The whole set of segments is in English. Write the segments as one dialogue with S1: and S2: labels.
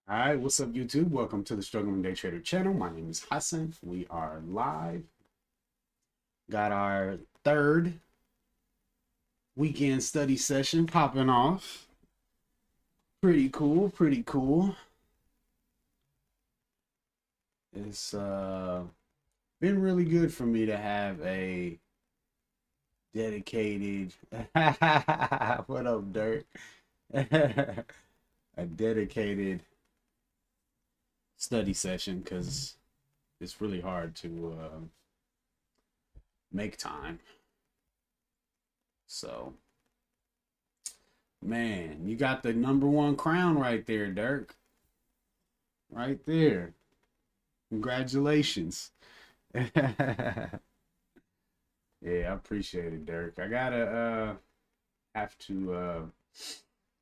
S1: All right, what's up, YouTube? Welcome to the Struggling Day Trader channel. My name is Hassan. We are live. Got our third weekend study session popping off. Pretty cool, pretty cool. It's been really good for me to have a dedicated what up, Dirk? A dedicated study session because it's really hard to make time. So, man, you got the number one crown right there, Dirk. Right there. Congratulations. Yeah, I appreciate it, Dirk. I gotta have to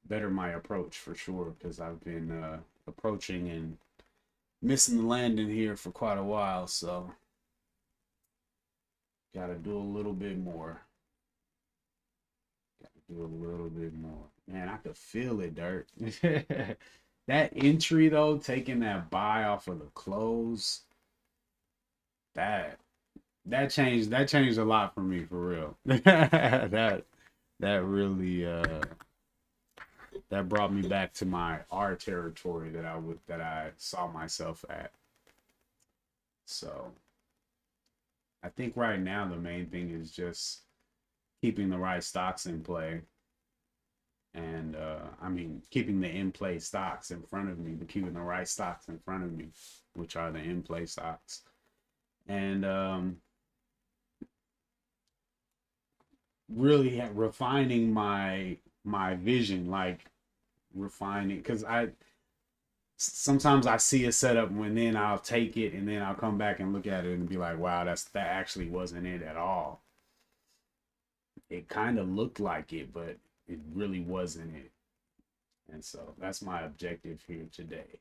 S1: better my approach for sure because I've been approaching and missing the landing here for quite a while, so gotta do a little bit more. Do a little bit more. Man, I could feel it, Dirt. That entry though, taking that buy off of the close, that that changed a lot for me for real. That really that brought me back to my R territory that I saw myself at. So I think right now the main thing is just keeping the right stocks in play and I mean keeping the in play stocks in front of me, but keeping the right stocks in front of me, which are the in play stocks, and really refining my vision, like refining because I sometimes I see a setup when then I'll take it and then I'll come back and look at it and be like, wow, that actually wasn't it at all. It kind of looked like it, but it really wasn't it. And so that's my objective here today.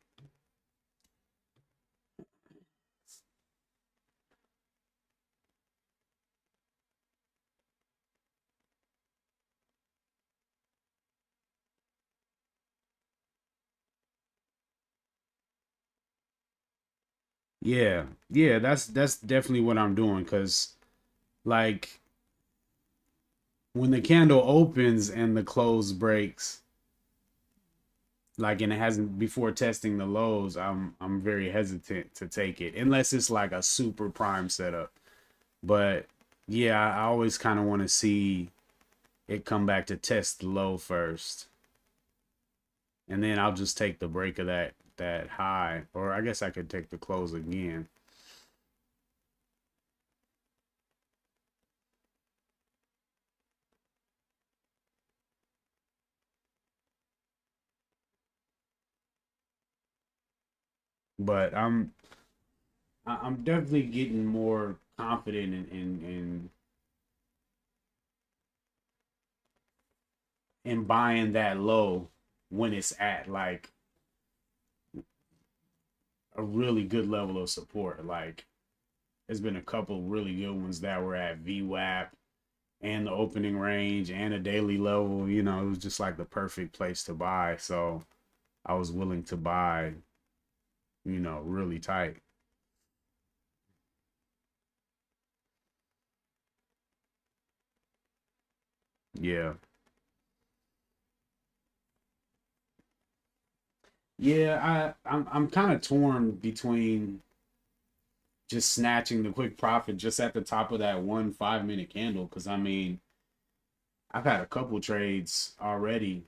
S1: Yeah, yeah, that's definitely what I'm doing because like when the candle opens and the close breaks, like and it hasn't before testing the lows, I'm very hesitant to take it unless it's like a super prime setup. But yeah, I always kind of want to see it come back to test the low first, and then I'll just take the break of that high, or I guess I could take the close again. But I'm definitely getting more confident in buying that low when it's at like a really good level of support. Like there's been a couple really good ones that were at VWAP and the opening range and a daily level. You know, it was just like the perfect place to buy. So I was willing to buy, really tight. Yeah. Yeah, I'm kind of torn between just snatching the quick profit just at the top of that 1 5 minute candle. Cause I mean, I've had a couple trades already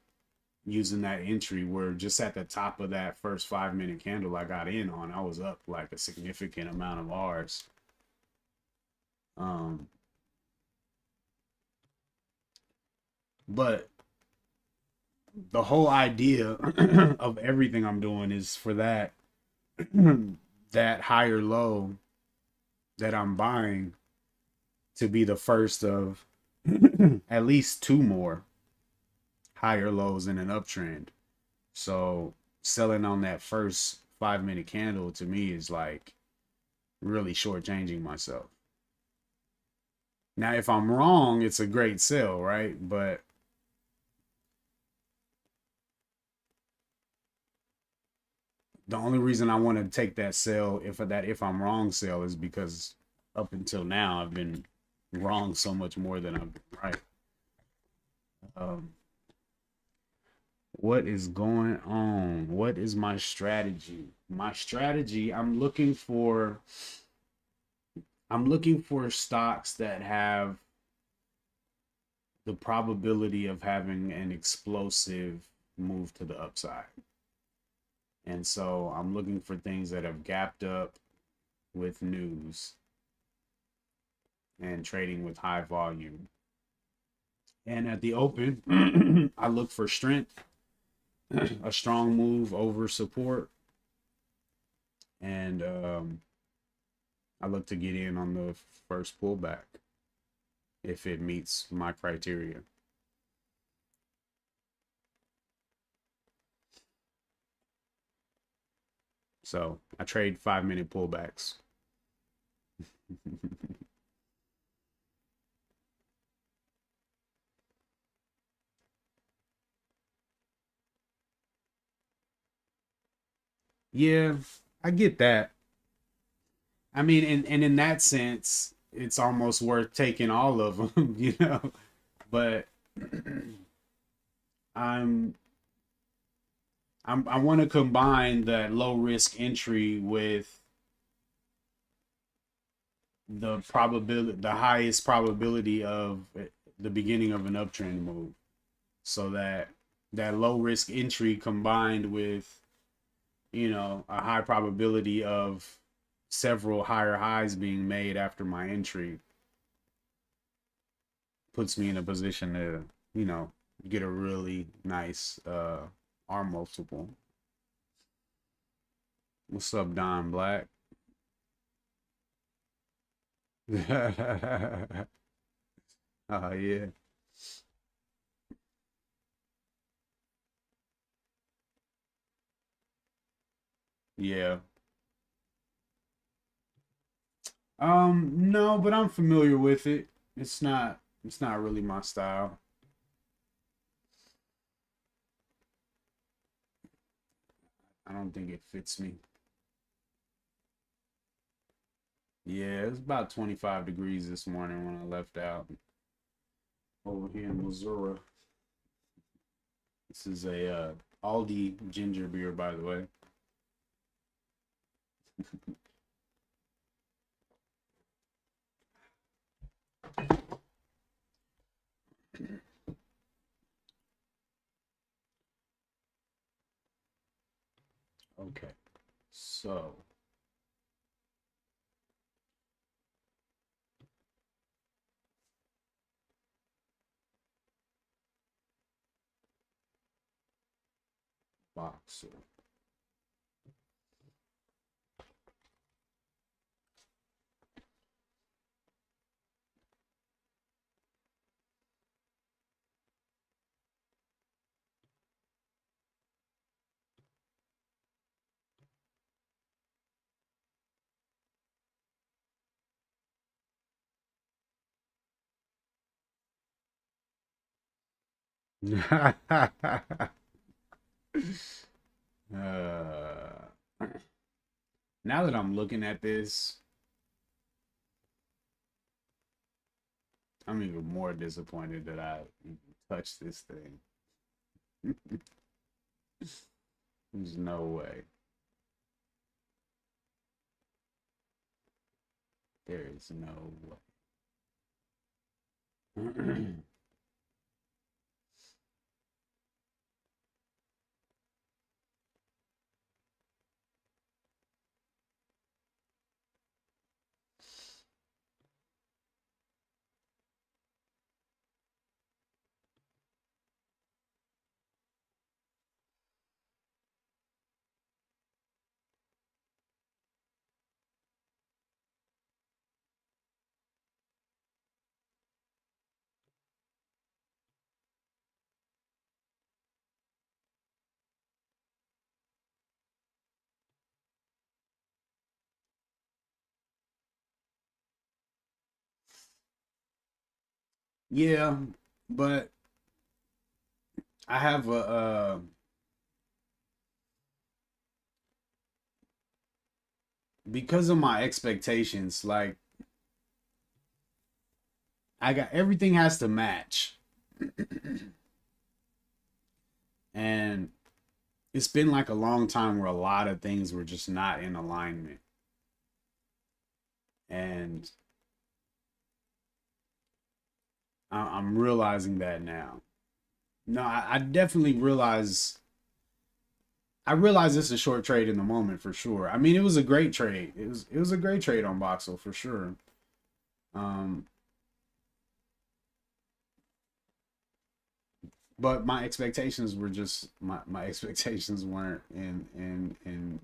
S1: using that entry where just at the top of that first 5 minute candle I got in on, I was up like a significant amount of R's. Um, but the whole idea of everything I'm doing is for that that higher low that I'm buying to be the first of at least two more higher lows in an uptrend. So selling on that first 5 minute candle to me is like really shortchanging myself. Now, if I'm wrong, it's a great sell, right? But The only reason I want to take that sell, if I'm wrong sell, is because up until now I've been wrong so much more than I've been right. Um, what is going on? What is my strategy? My strategy, I'm looking for stocks that have the probability of having an explosive move to the upside. And so I'm looking for things that have gapped up with news and trading with high volume. And at the open, I look for strength, a strong move over support, and I look to get in on the first pullback if it meets my criteria. So I trade 5 minute pullbacks. Yeah, I get that. I mean, and in that sense, it's almost worth taking all of them, But I'm I want to combine that low risk entry with the highest probability of the beginning of an uptrend move, so that that low risk entry combined with a high probability of several higher highs being made after my entry puts me in a position to you know get a really nice R multiple. What's up, Don Black? Yeah. Yeah. No, but I'm familiar with it. It's not really my style. I don't think it fits me. Yeah, it's about 25 degrees this morning when I left out over here in Missouri. This is a Aldi ginger beer, by the way. Okay, so boxer. uh, now that I'm looking at this, I'm even more disappointed that I even touched this thing. There's no way. There is no way. Yeah, but I have because of my expectations, like I got everything has to match. And it's been like a long time where a lot of things were just not in alignment. And I'm realizing that now. No, I definitely realize. I realize it's a short trade in the moment for sure. I mean, it was a great trade. It was a great trade on Boxel for sure. Um, but my expectations were just my expectations weren't in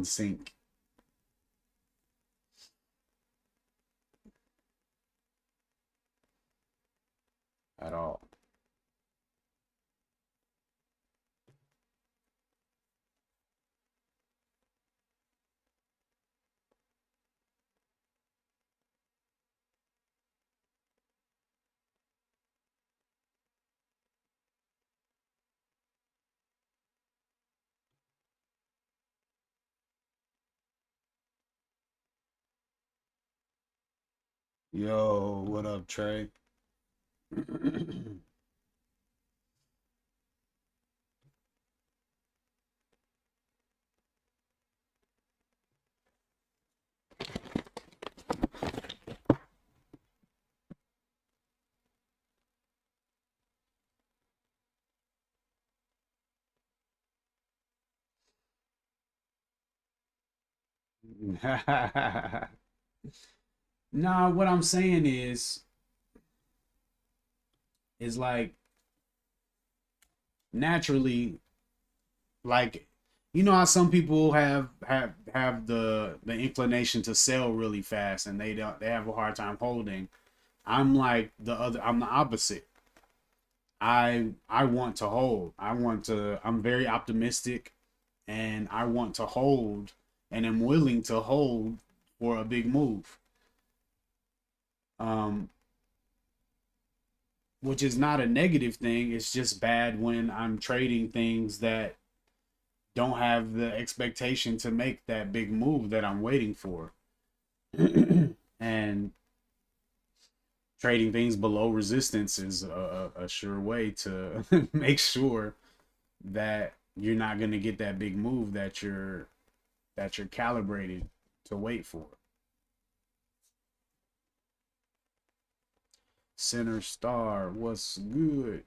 S1: sync at all. Yo, what up, Trey? Nah, what I'm saying is like naturally, like you know how some people have the inclination to sell really fast and they have a hard time holding. I'm like the other. I'm the opposite. I want to hold. I'm very optimistic and I want to hold and am willing to hold for a big move. Um, which is not a negative thing. It's just bad when I'm trading things that don't have the expectation to make that big move that I'm waiting for. And trading things below resistance is a sure way to make sure that you're not going to get that big move that you're calibrated to wait for. Center Star, what's good?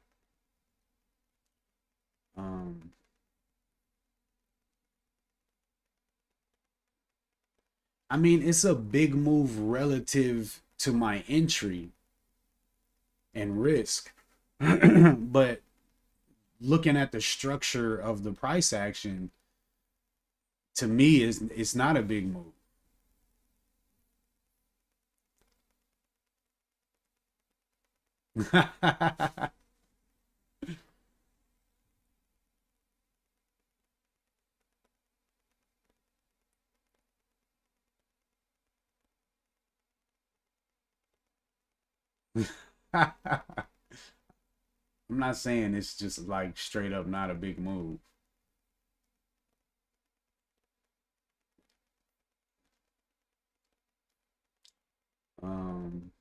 S1: Um, I mean, it's a big move relative to my entry and risk, but looking at the structure of the price action, to me, is it's not a big move. I'm not saying it's just like straight up not a big move. Um,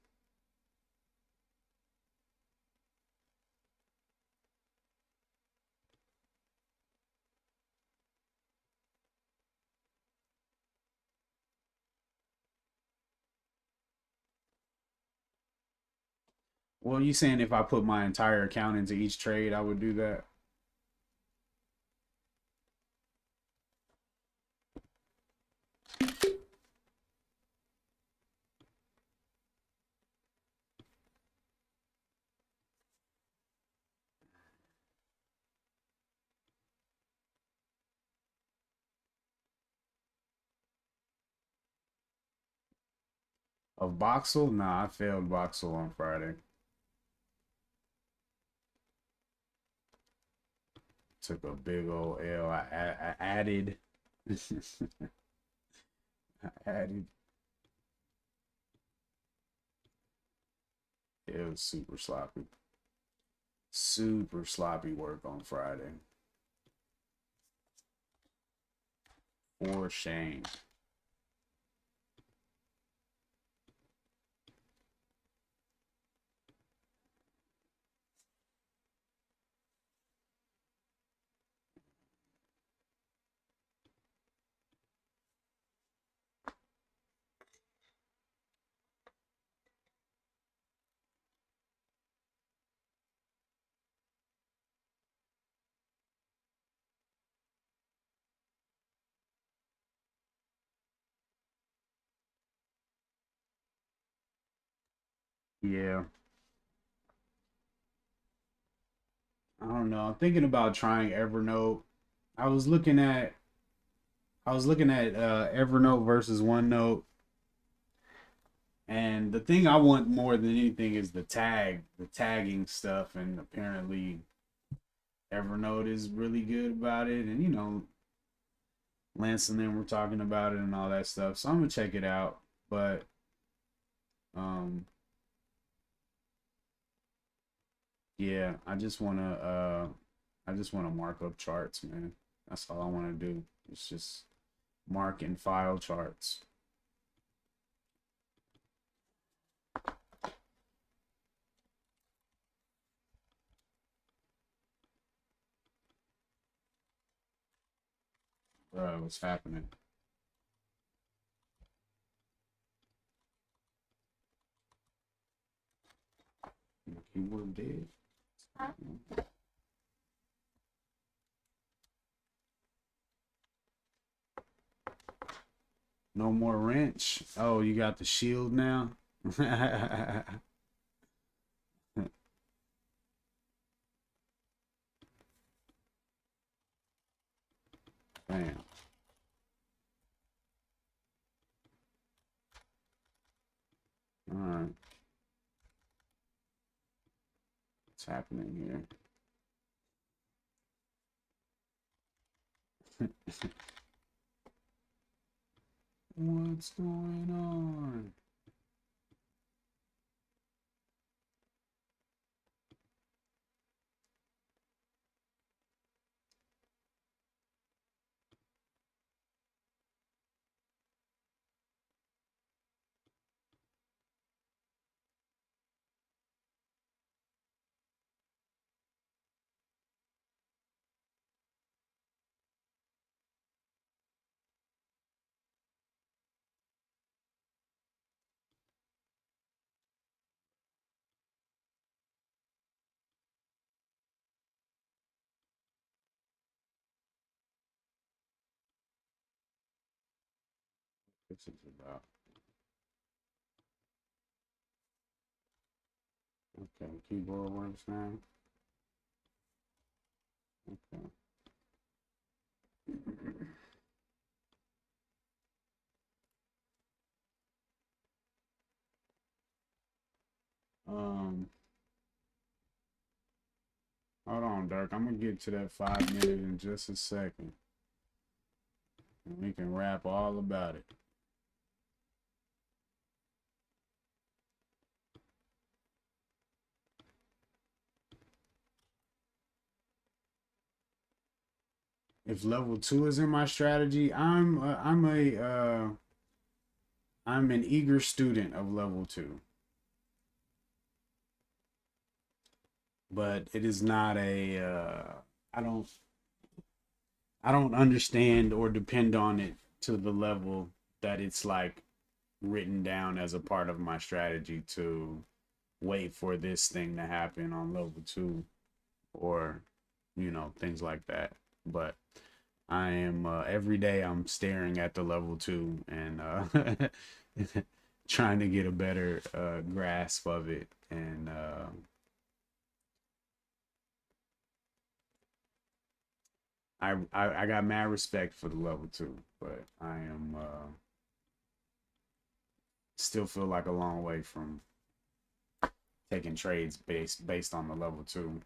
S1: well, you saying if I put my entire account into each trade, I would do that? Of Boxel? Nah, I failed Boxel on Friday. Took a big old L. I added. I added. It was super sloppy. Super sloppy work on Friday. For shame. Yeah. I don't know. I'm thinking about trying Evernote. I was looking at Evernote versus OneNote, and the thing I want more than anything is the tagging stuff, and apparently Evernote is really good about it, and Lance and them were talking about it and all that stuff. So I'm gonna check it out. But um yeah, I just wanna mark up charts, man. That's all I wanna do. It's just mark and file charts. What's happening? My keyboard dead. No more wrench. Oh, you got the shield now? Damn. All right. What's happening here? What's going on? What's this about? Okay, keyboard works now. Okay. Um, hold on, Dirk. I'm gonna get to that 5 minute in just a second, and we can rap all about it. If level two is in my strategy, I'm an eager student of level two, but it is not a I I don't understand or depend on it to the level that it's like written down as a part of my strategy to wait for this thing to happen on level two, or things like that. But I am every day I'm staring at the level two and trying to get a better grasp of it. And I got mad respect for the level two, but I am still feel like a long way from taking trades based on the level two.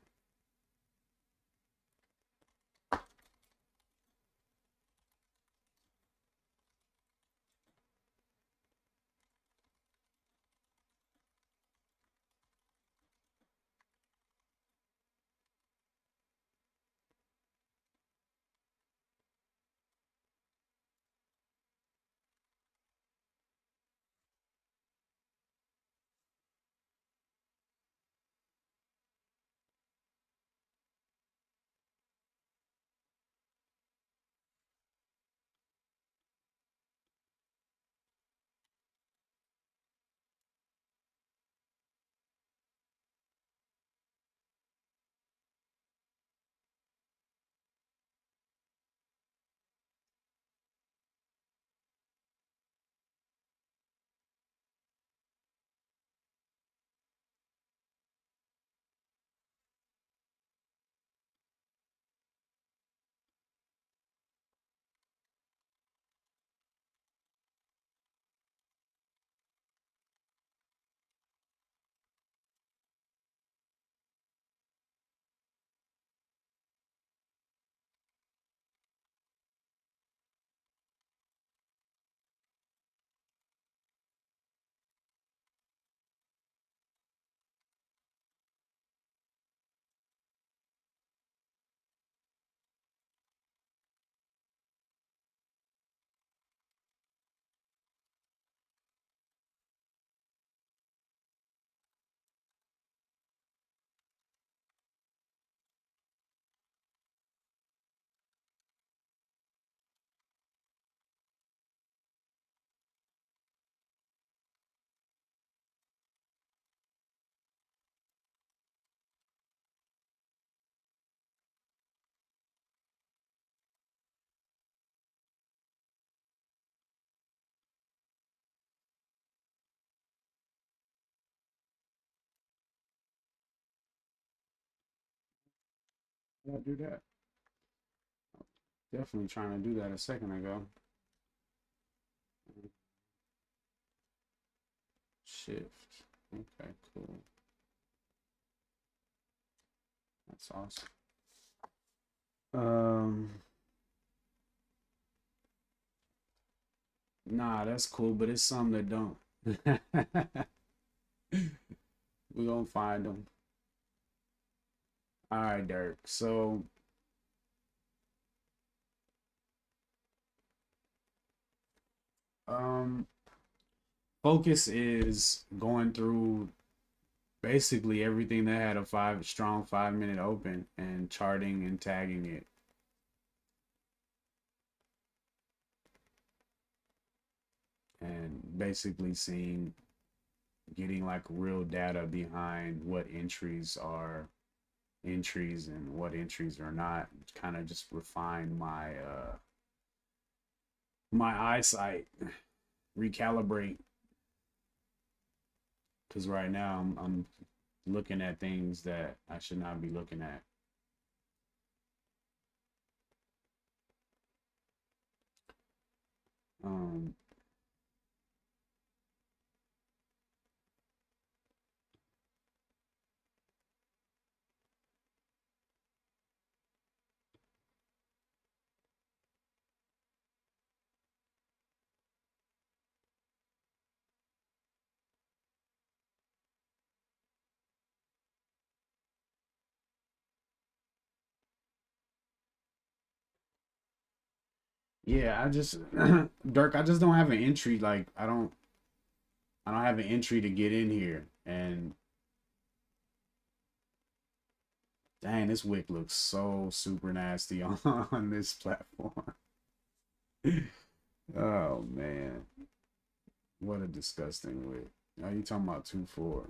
S1: How did I do that? Definitely trying to do that a second ago. Shift. Okay, cool. That's awesome. Um, nah, that's cool, but it's some that don't. We gonna find them. All right, Dirk. So, um, focus is going through basically everything that had a strong 5 minute open and charting and tagging it and basically seeing getting like real data behind what entries are entries and what entries are not. Kind of just refine my eyesight, recalibrate, because right now I'm looking at things that I should not be looking at. um yeah, I just Dirk, I just don't have an entry. Like I don't have an entry to get in here. And dang, this wick looks so super nasty on this platform. Oh man, what a disgusting wick. Are you talking about 2-4?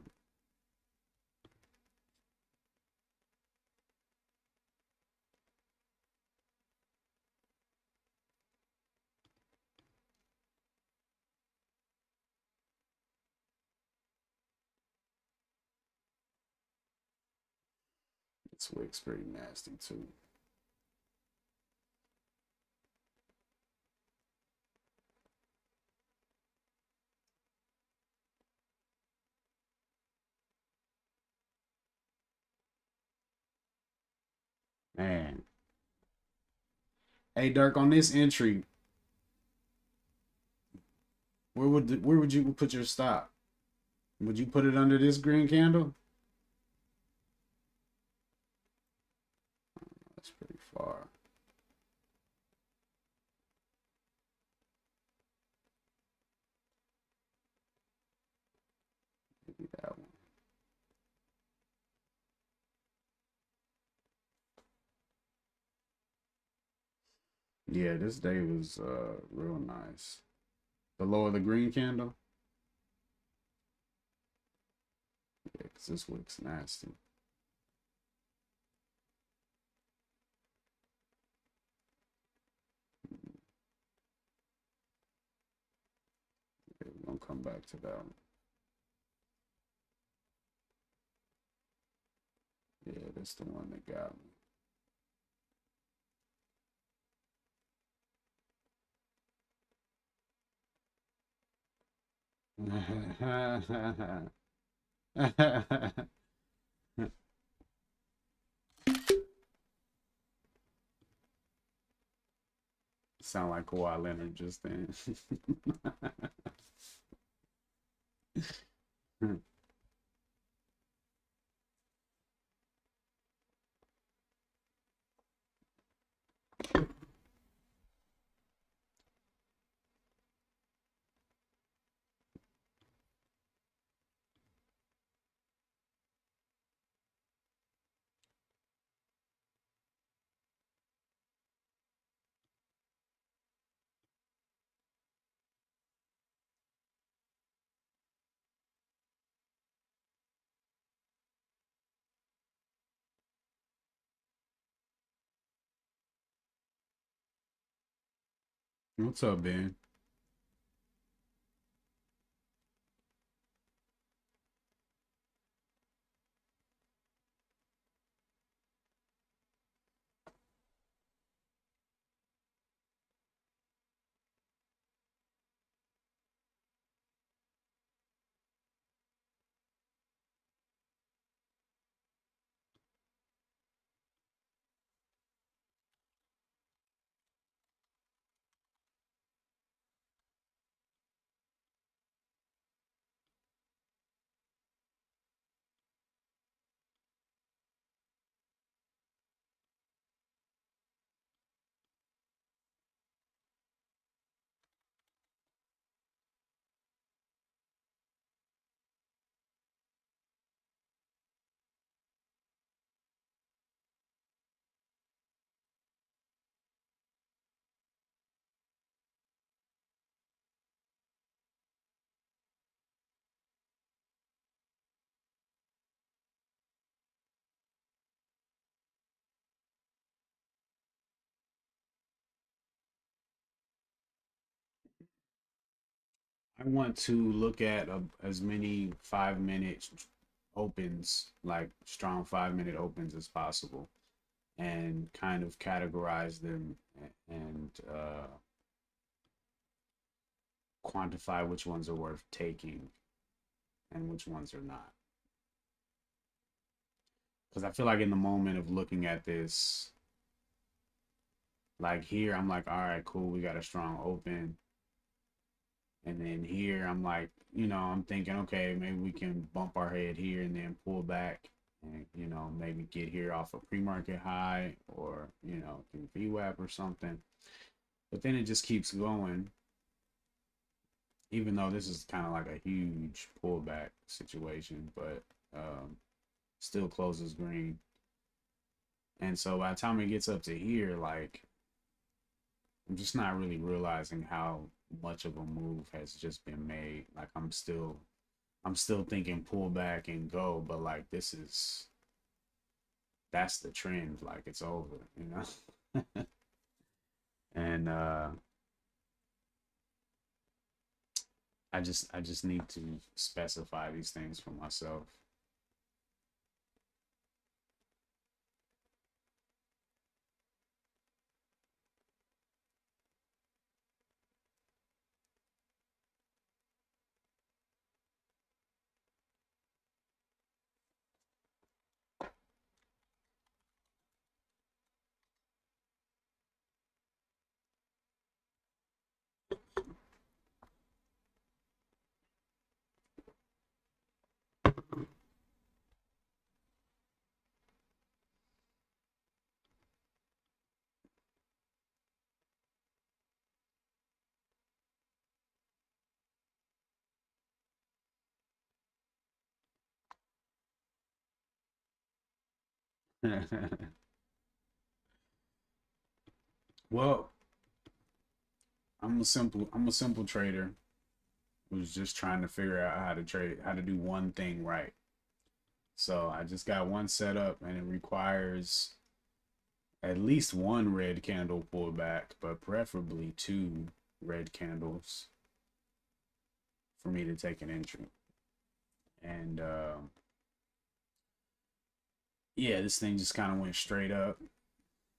S1: This wick's pretty nasty too. Man. Hey Dirk, on this entry, where would you put your stop? Would you put it under this green candle? That's pretty far. Maybe that one. Yeah, this day was real nice. Below the green candle? Yeah, because this wick's nasty. Yeah, we're gonna come back to that one. Yeah, that's the one that got me. Sound like Kawhi Leonard just then. What's up, Ben? I want to look at as many 5 minute opens, like strong 5 minute opens as possible, and kind of categorize them and quantify which ones are worth taking and which ones are not. Because I feel like in the moment of looking at this, like here, I'm like, all right, cool, we got a strong open. And then here, I'm like, I'm thinking, okay, maybe we can bump our head here and then pull back and, maybe get here off a pre-market high or, can VWAP or something. But then it just keeps going, even though this is kind of like a huge pullback situation, but still closes green. And so by the time it gets up to here, like, I'm just not really realizing how much of a move has just been made. Like I'm still thinking pull back and go, but like that's the trend. Like it's over. And I just need to specify these things for myself. Well, I'm a simple trader who's just trying to figure out how to do one thing right. So I just got one set up and it requires at least one red candle pullback, but preferably two red candles for me to take an entry. And yeah, this thing just kind of went straight up.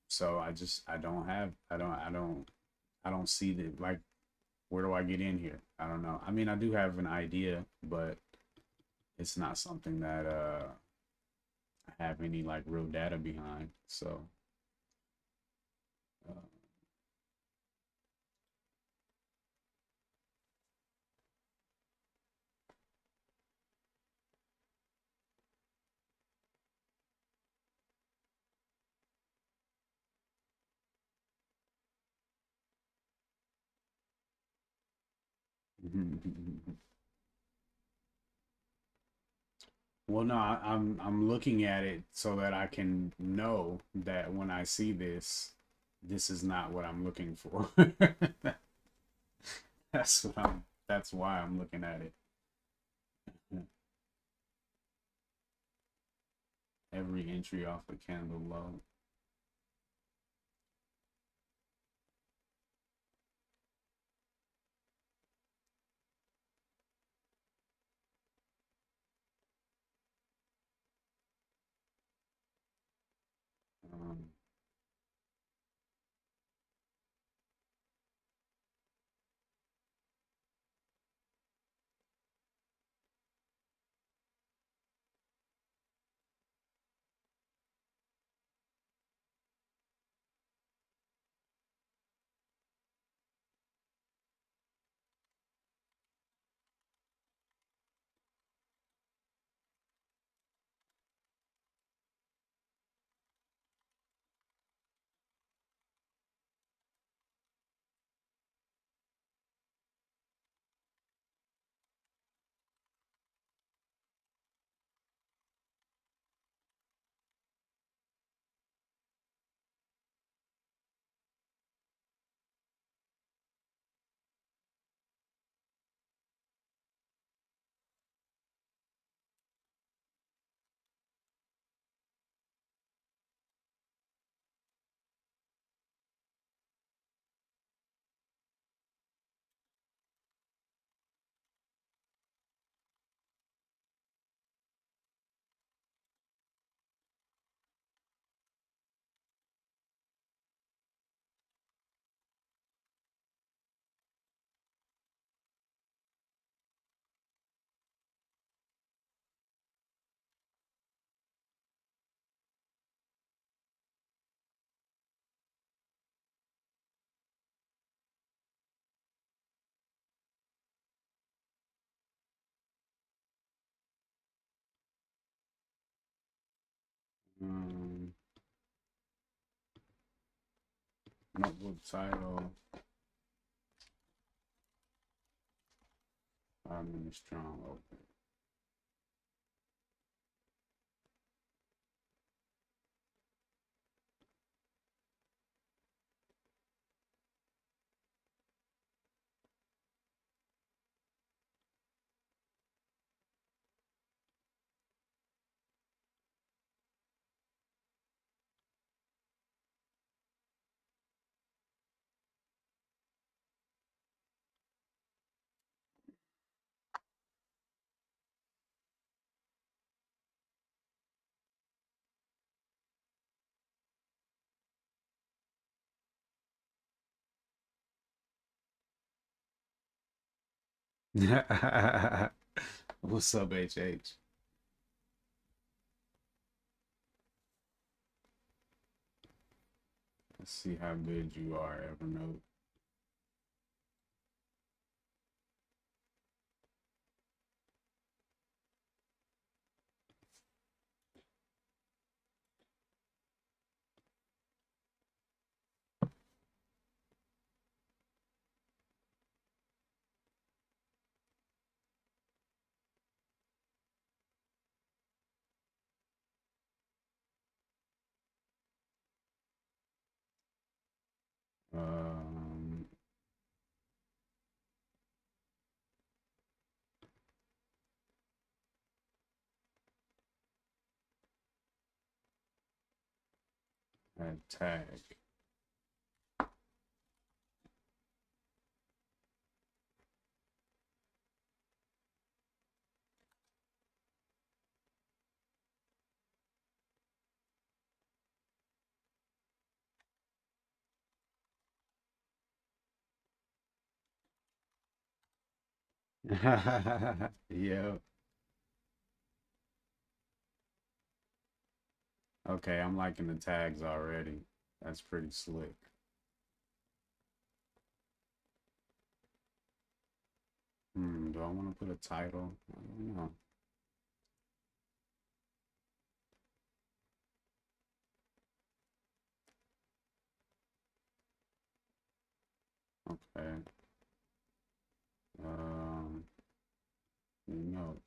S1: So I don't see the like where do I get in here? I don't know. I mean, I do have an idea, but it's not something that I have any like real data behind. So uh, well, no, I'm looking at it so that I can know that when I see this, this is not what I'm looking for. That's why I'm looking at it. Every entry off the candle low. Um, Um, notebook title. 5 minutes strong. Open. What's up, HH? Let's see how good you are, Evernote. Um, add tag. Yeah. Okay, I'm liking the tags already. That's pretty slick. Do I want to put a title? I don't know. Okay. Um, no.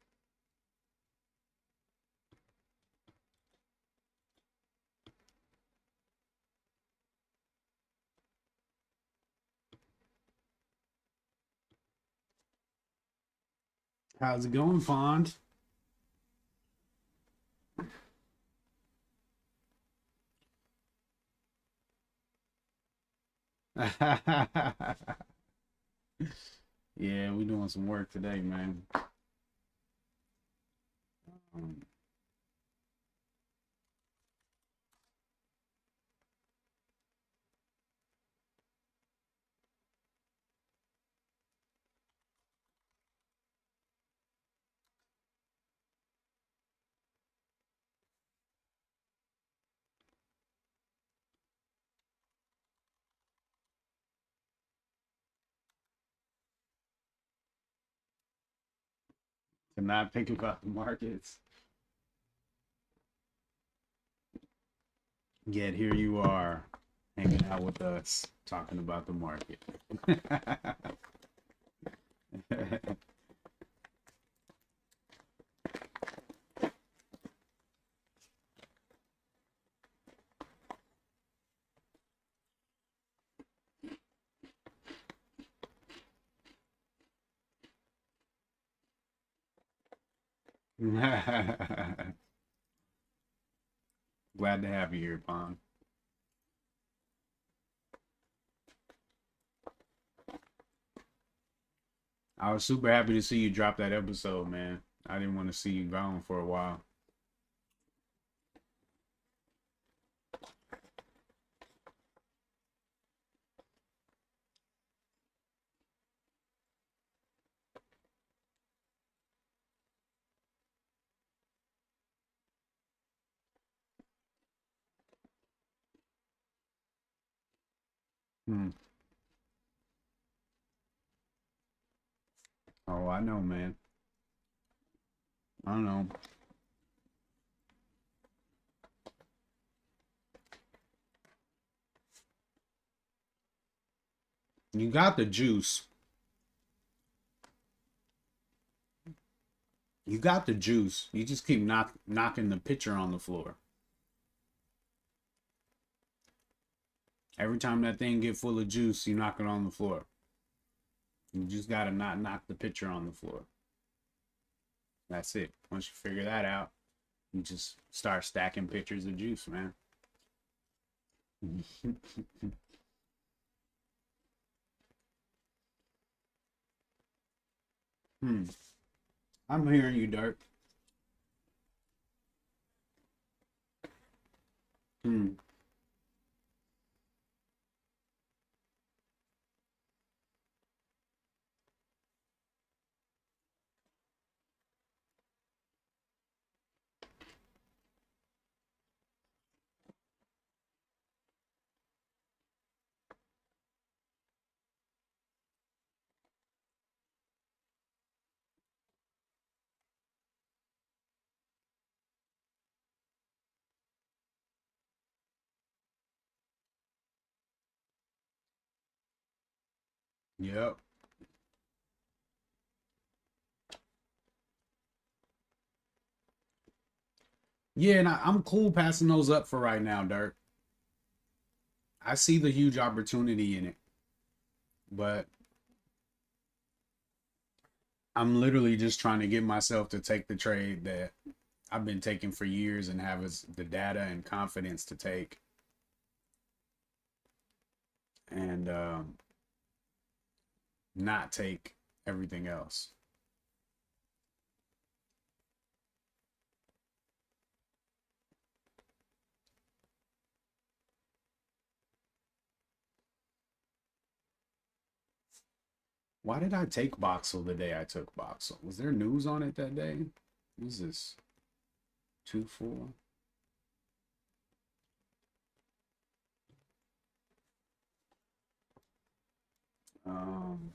S1: How's it going, Fond? Yeah, we doing some work today, man. Um, to not think about the markets. Yet here you are, hanging out with us, talking about the market. Glad to have you here, Pon. I was super happy to see you drop that episode, man. I didn't want to see you gone for a while. Hmm. Oh, I know, man. I don't know. You got the juice. You got the juice. You just keep knocking the pitcher on the floor. Every time that thing get full of juice, you knock it on the floor. You just gotta not knock the pitcher on the floor. That's it. Once you figure that out, you just start stacking pitchers of juice, man. Hmm. I'm hearing you, Dirk. Hmm. Yep. Yeah, and I'm cool passing those up for right now, Dirk. I see the huge opportunity in it, but I'm literally just trying to get myself to take the trade that I've been taking for years and have the data and confidence to take, and not take everything else. Why did I take Boxel the day I took Boxel? Was there news on it that day? What is this? 2-4? Um,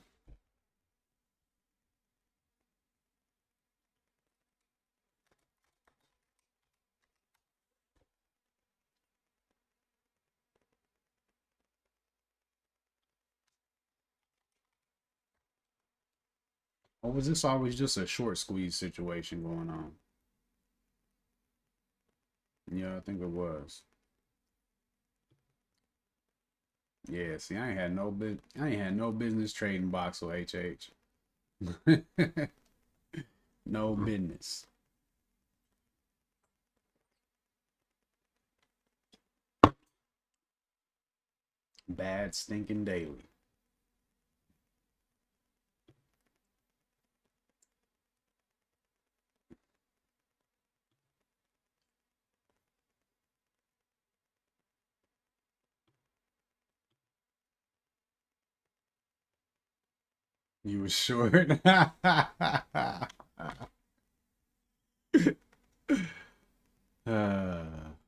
S1: or was this always just a short squeeze situation going on? Yeah, I think it was. Yeah, see, I ain't had no business trading Boxel HH. No business. Bad stinking daily. You were short. uh, mad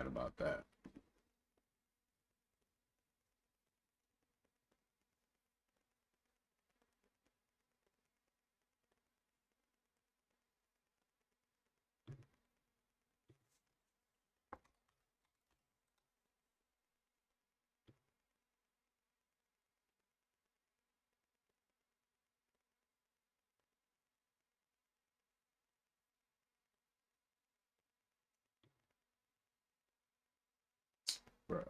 S1: about that. Bro.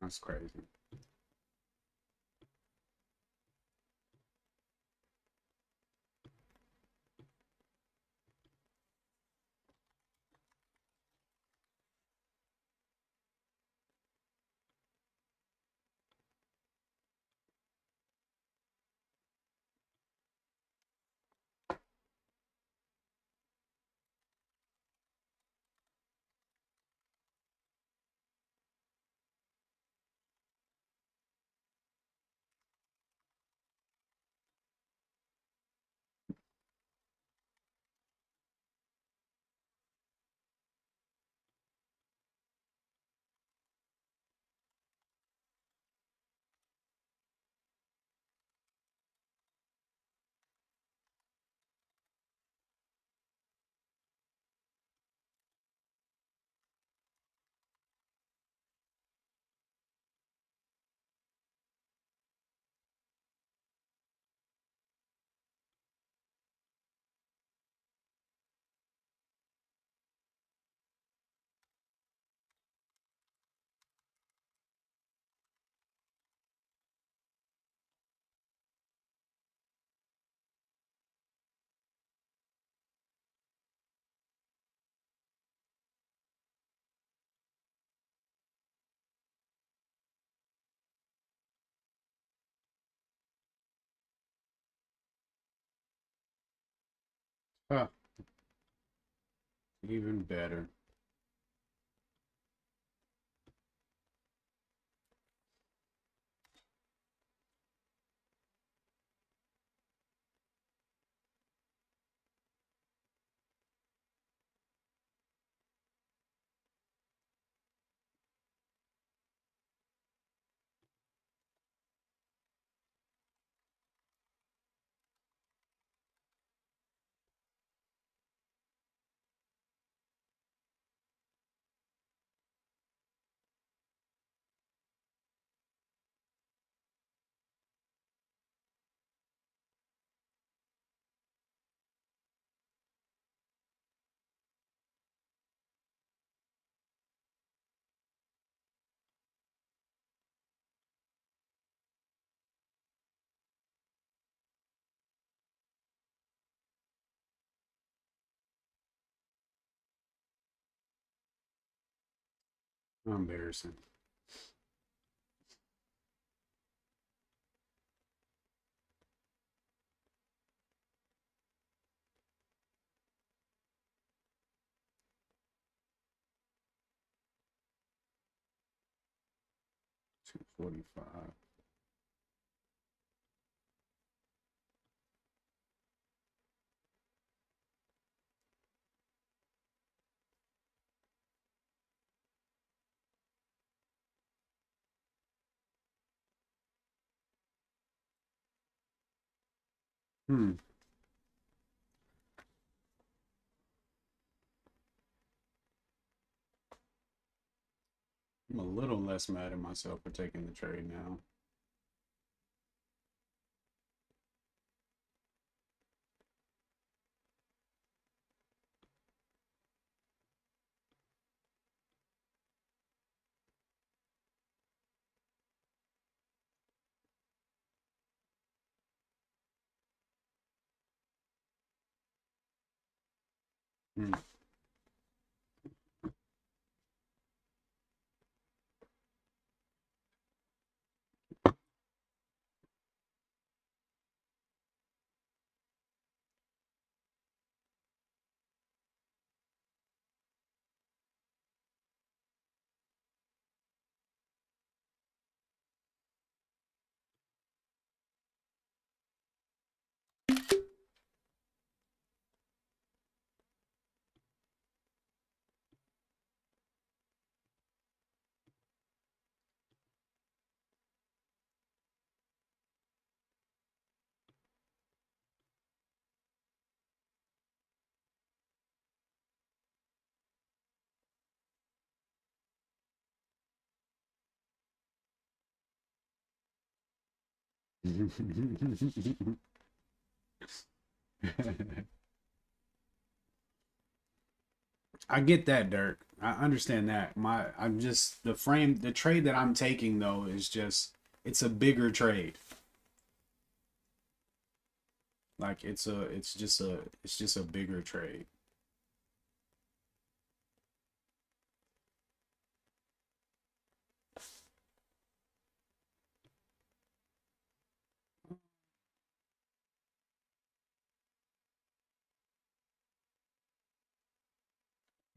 S1: That's crazy. Huh, even better. Embarrassing. 245. Hmm. I'm a little less mad at myself for taking the trade now. Hmm. I get that, Dirk. I understand that. I'm just the trade that I'm taking though is just it's a bigger trade. Like it's just a bigger trade.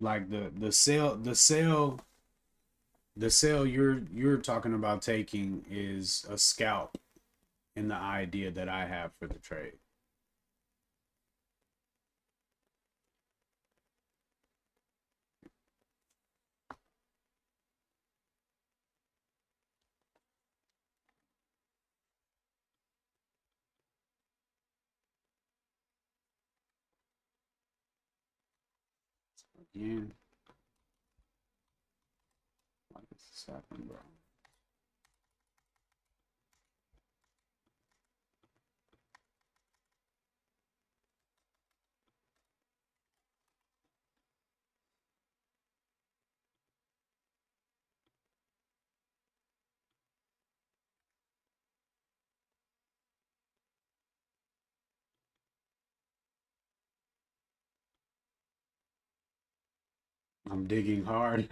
S1: Like the sale you're talking about taking is a scalp in the idea that I have for the trade. Again, why is this happening, bro? I'm digging hard.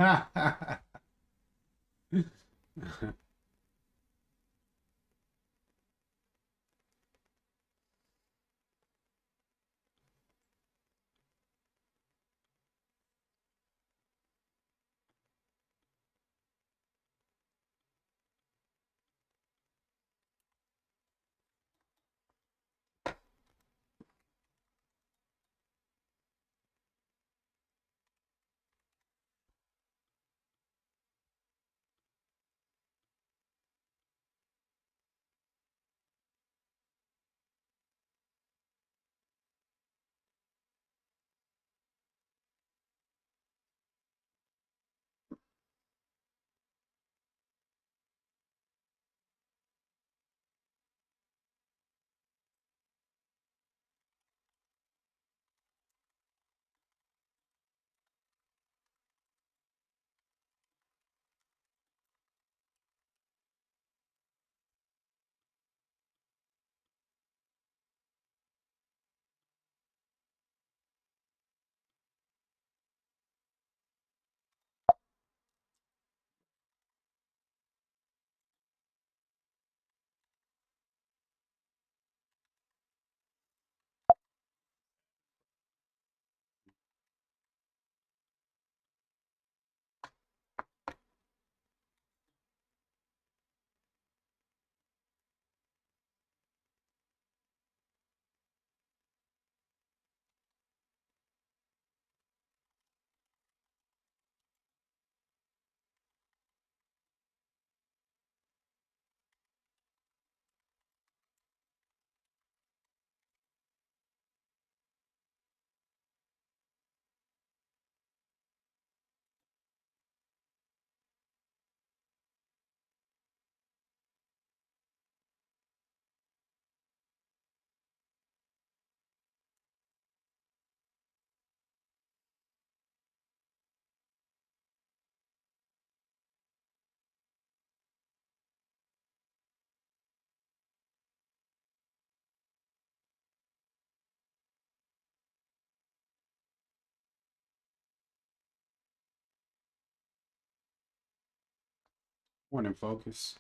S1: Morning focus.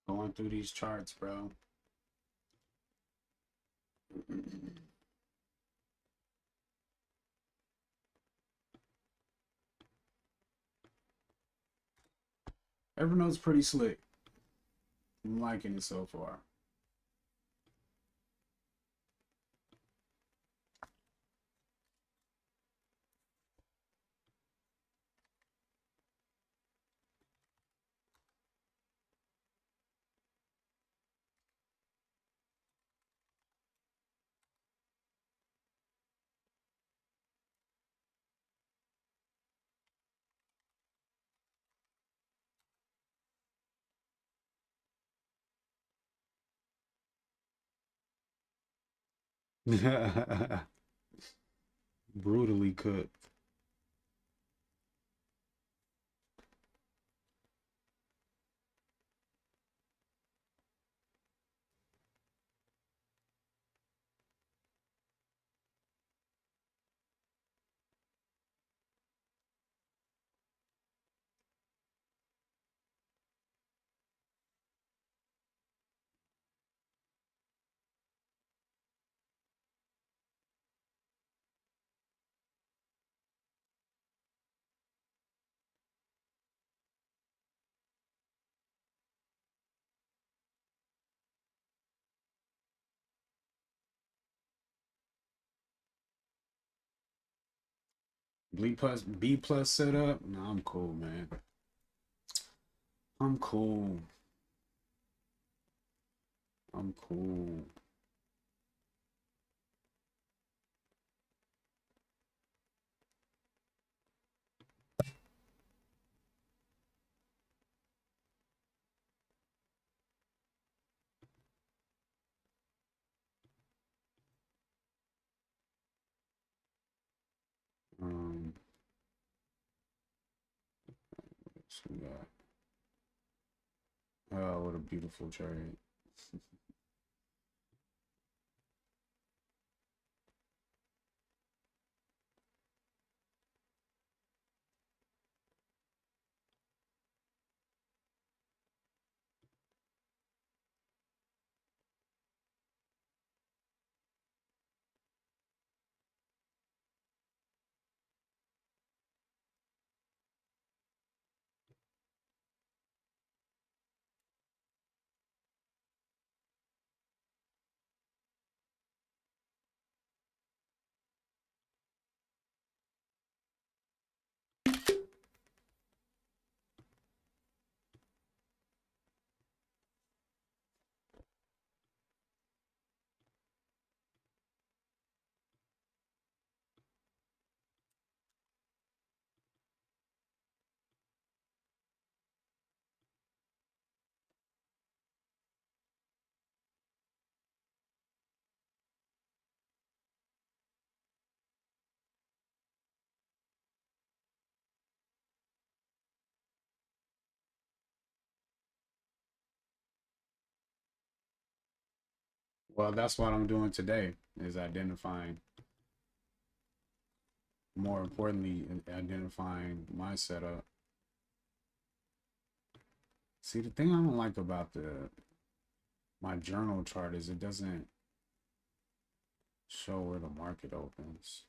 S1: Going through these charts, bro. Evernote's pretty slick. I'm liking it so far. Brutally cooked. B plus setup. No, I'm cool, man. I'm cool. I'm cool. Um, so we got, oh, what a beautiful trade. Well, that's what I'm doing today is identifying, more importantly, identifying my setup. See, the thing I don't like about the my journal chart is it doesn't show where the market opens.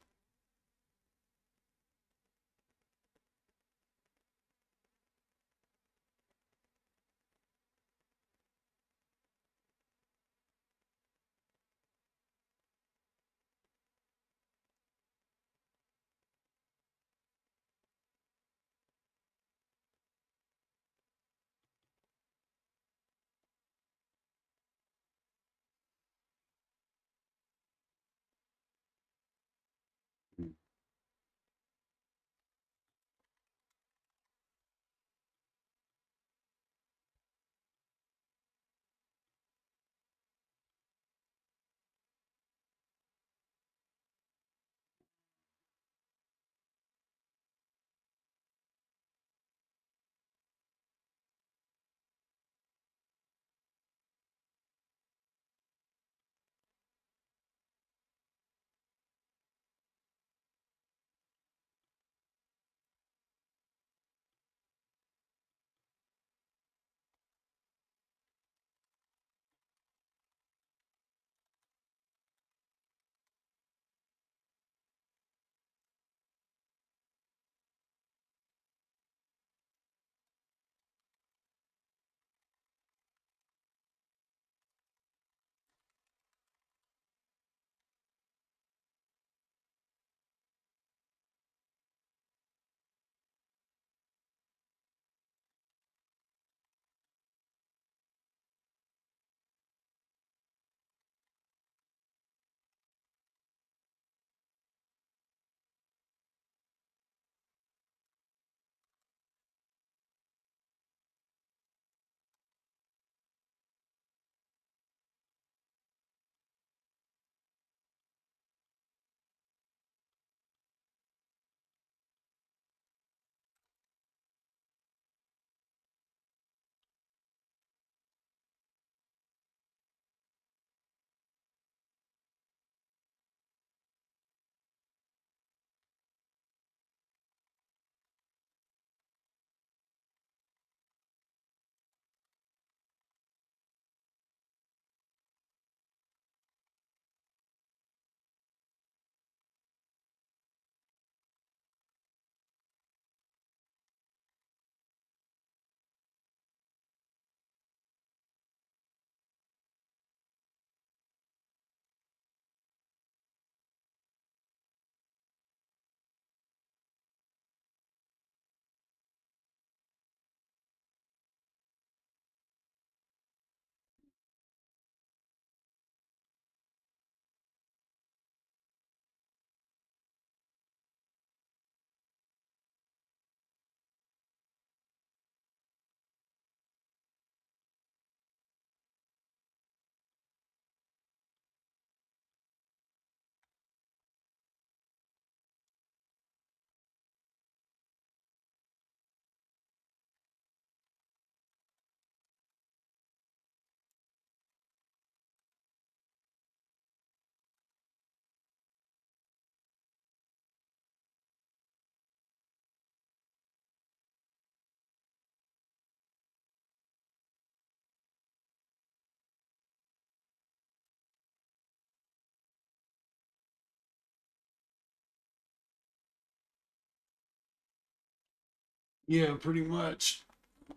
S1: Yeah, pretty much.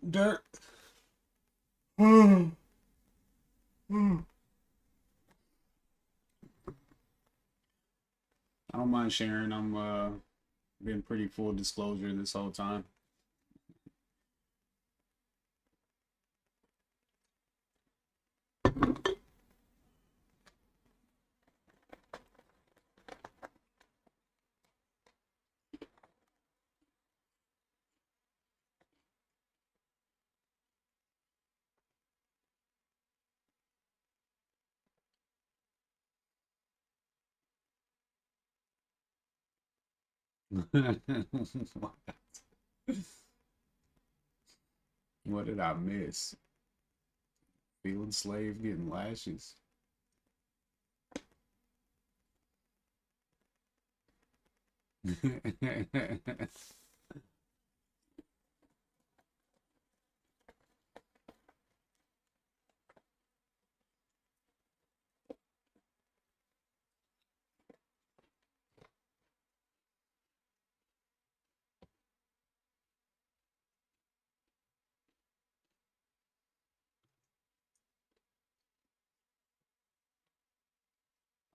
S1: Dirt. I don't mind sharing. I'm been pretty full disclosure this whole time. What did I miss? Field slave getting lashes.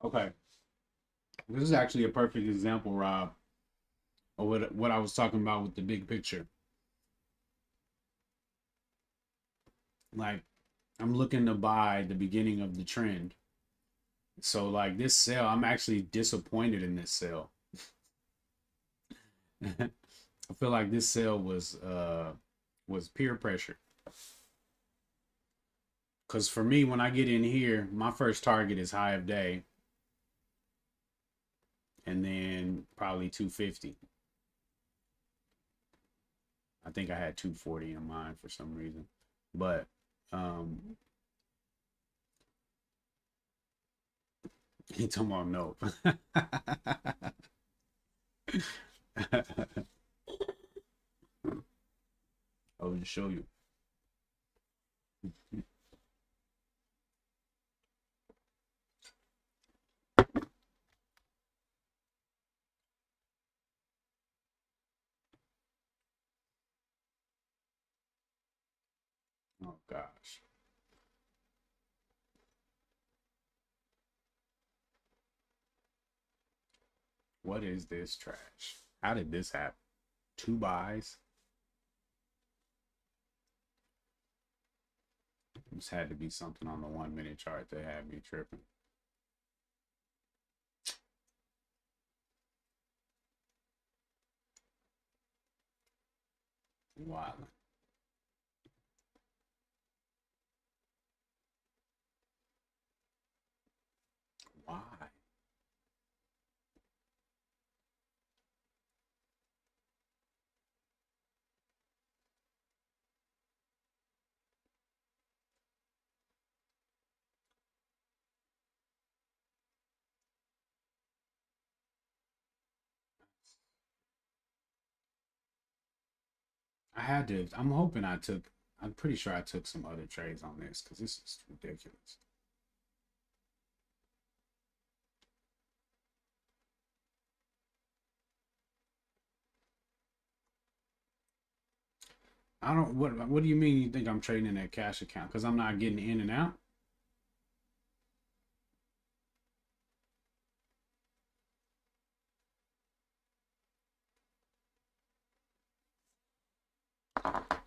S1: Okay, this is actually a perfect example, Rob, of what I was talking about with the big picture. Like, I'm looking to buy the beginning of the trend. So like this sale, I'm actually disappointed in this sale. I feel like this sale was peer pressure. Cause for me, when I get in here, my first target is high of day, and then probably 250. I think I had 240 in mind for some reason, but um, he talking about nope. I will just show you. Oh gosh, what is this trash? How did this happen? Two buys. This had to be something on the 1 minute chart that had me tripping. Wild. Why? I had to. I'm hoping I took. I'm pretty sure I took some other trades on this because this is ridiculous. I don't. What do you mean? You think I'm trading in that cash account because I'm not getting in and out?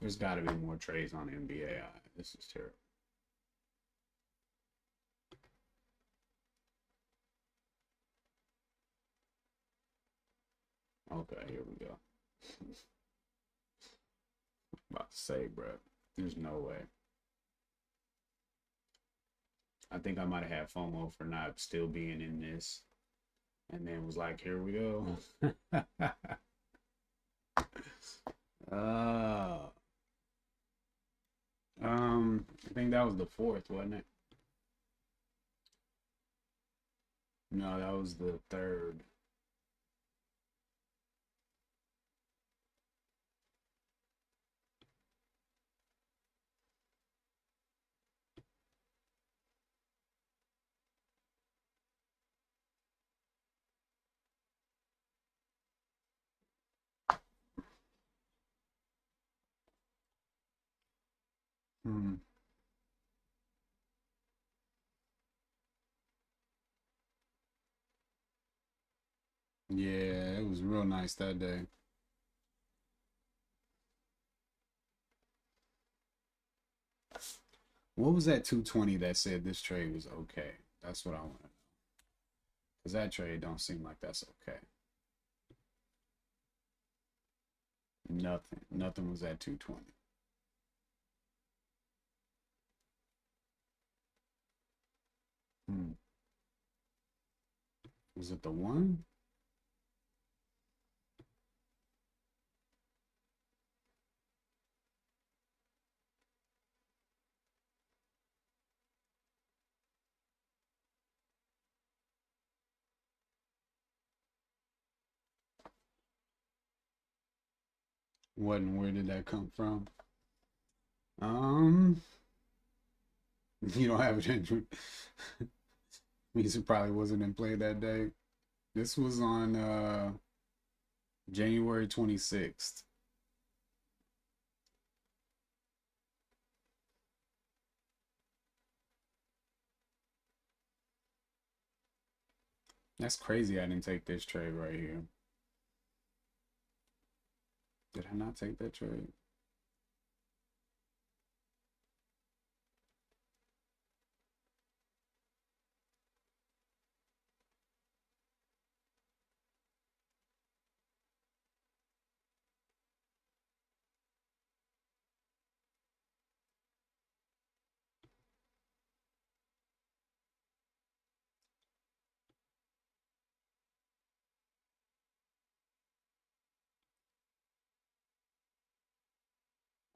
S1: There's got to be more trades on NBA. This is terrible. Okay, here we go. About to say, bro. There's no way. I think I might have had FOMO for not still being in this, and then was like, here we go. uh, I think that was the fourth, wasn't it? No, that was the third. Hmm. Yeah, it was real nice that day. What was that 220 that said this trade was okay? That's what I want to know. Because that trade don't seem like that's okay. Nothing. Nothing was at 220. Hmm. Was it the one? What and where did that come from? Um, you don't have it in. Means it probably wasn't in play that day. This was on January 26th. That's crazy. I didn't take this trade right here. Did I not take that trade?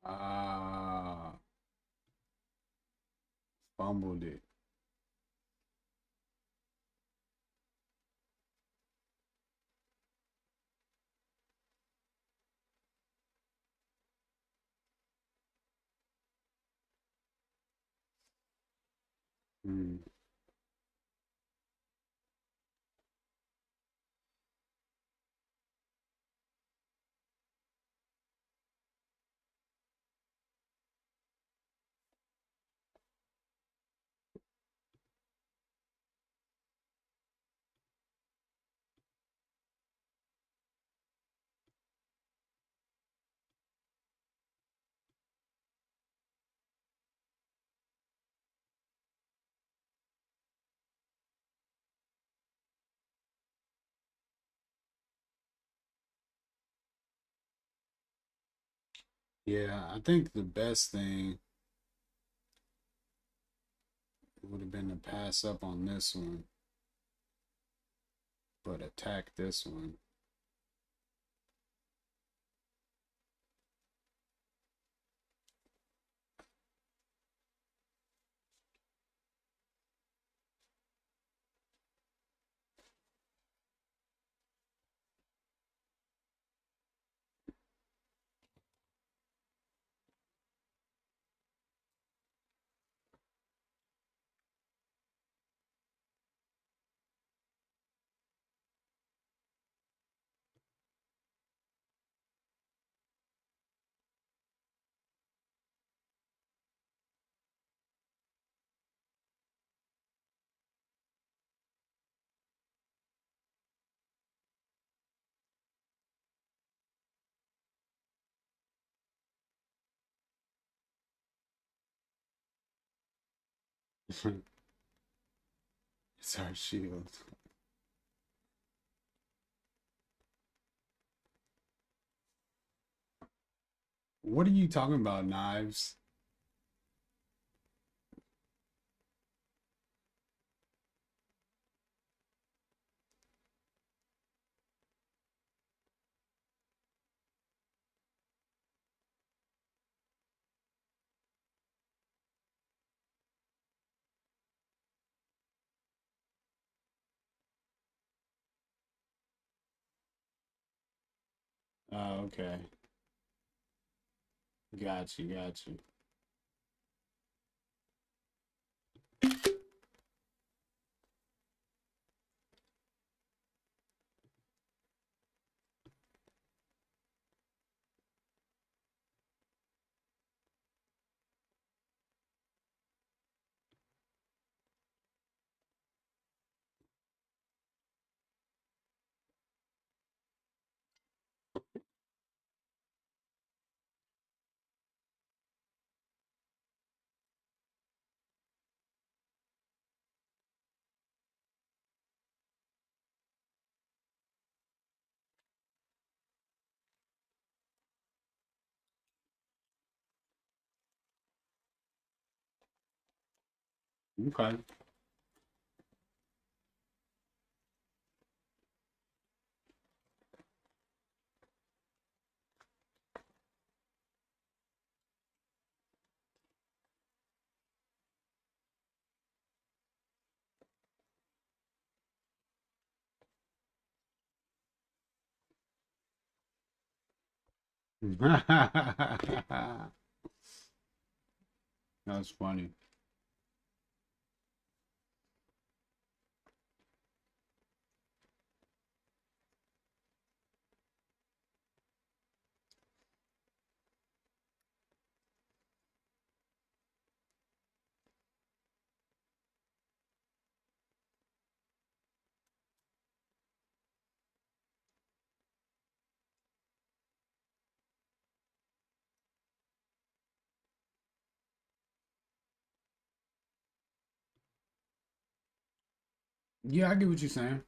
S1: Ah, fumbled it. Hmm. Yeah, I think the best thing would have been to pass up on this one, but attack this one. It's our shield. What are you talking about, knives? Oh, okay. Got you, got you. Okay. That's funny. Yeah, I get what you're saying.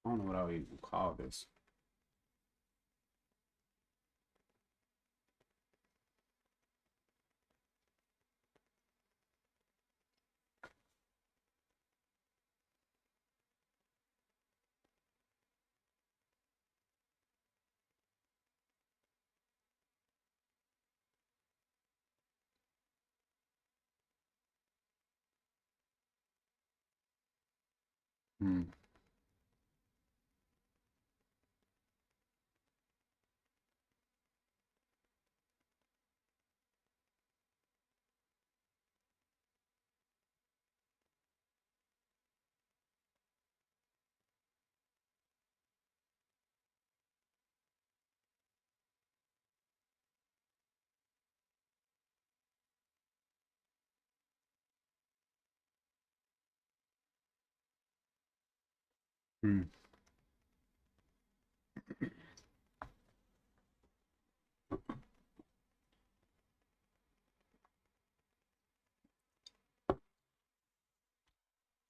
S1: I don't know what I would even call this. Hmm. Hmm.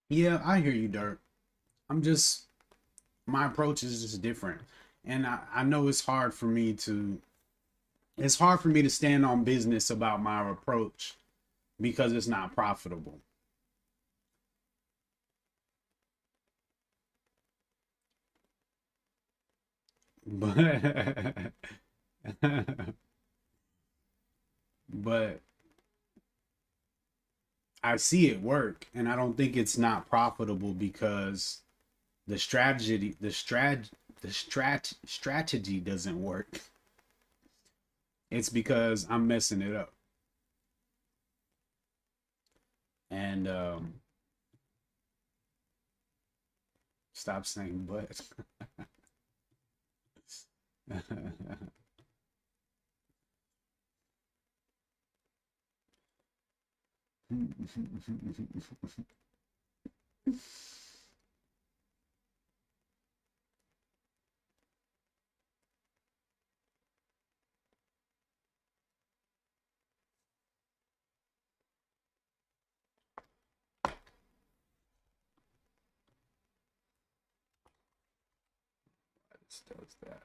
S1: Yeah, I hear you, Dirk. I'm just my approach is just different. And I know it's hard for me to stand on business about my approach because it's not profitable. But but I see it work and I don't think it's not profitable because the strategy the strategy doesn't work. It's because I'm messing it up. And stop saying but. This does that.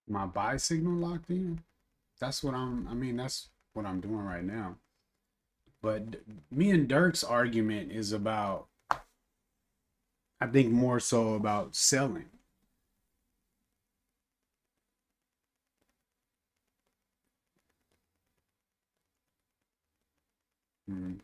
S1: My buy signal locked in. That's what I'm doing right now. But me and Dirk's argument is about, I think more so about selling. Mm.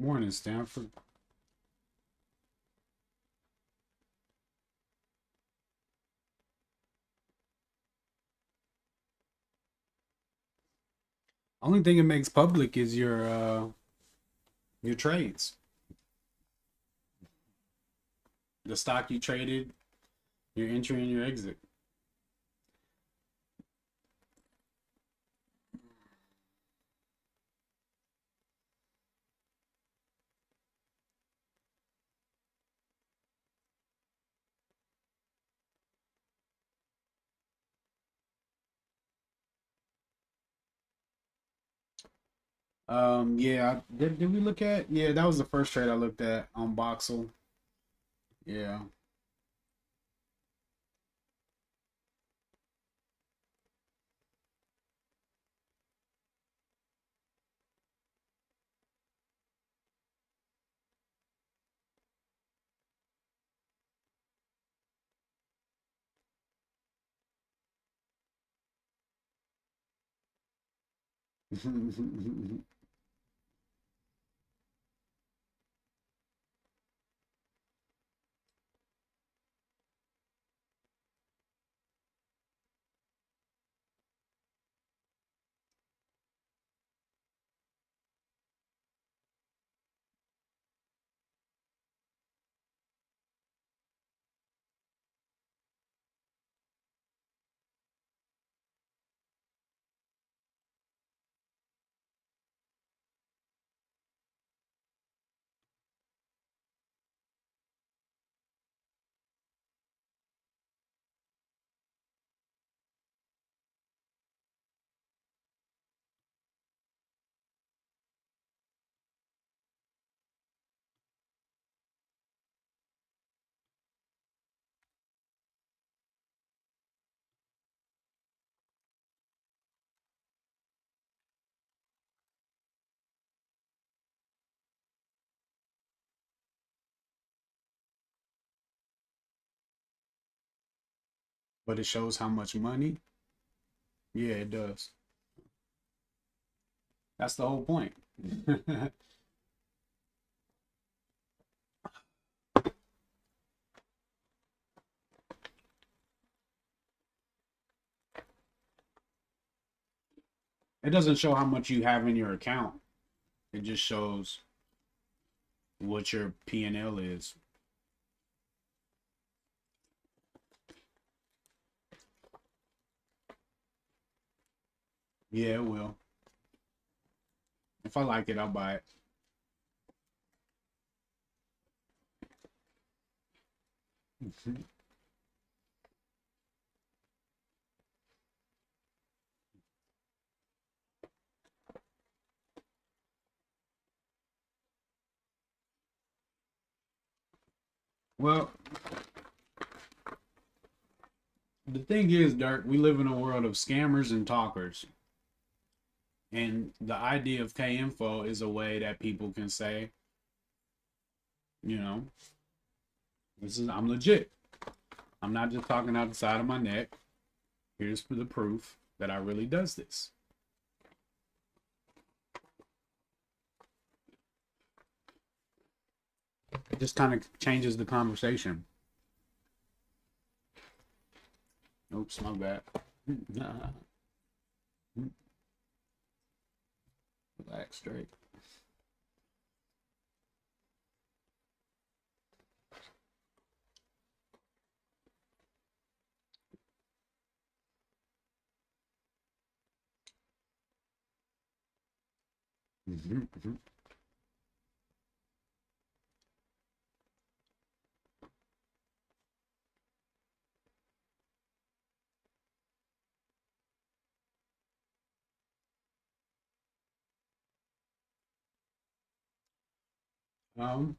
S1: Morning, Stanford. Only thing it makes public is your trades, the stock you traded, your entry and your exit. Yeah, did we look at? Yeah, that was the first trade I looked at on Boxel. Yeah. But it shows how much money. Yeah, it does. That's the whole point. It doesn't show how much you have in your account. It just shows what your P&L is. Yeah, it will. If I like it, I'll buy it. Well, the thing is, Dirk, we live in a world of scammers and talkers. And the idea of K info is a way that people can say, you know, this is I'm legit. I'm not just talking out the side of my neck. Here's the proof that I really does this. It just kind of changes the conversation. Oops, my bad. Relax straight. um,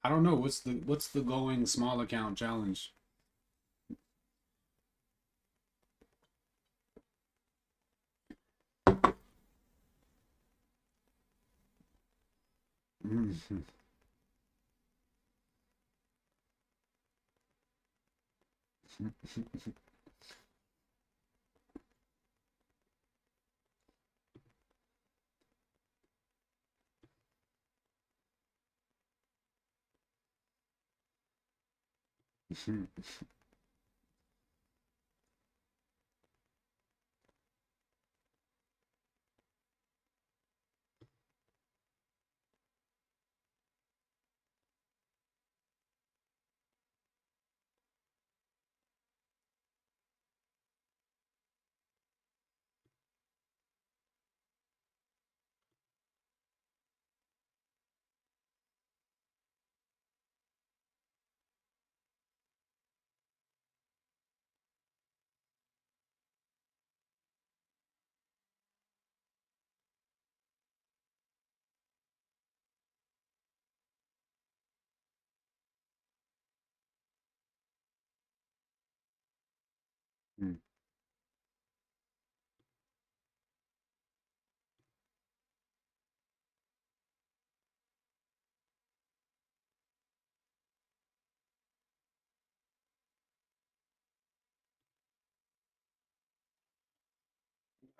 S1: I don't know what's the going small account challenge.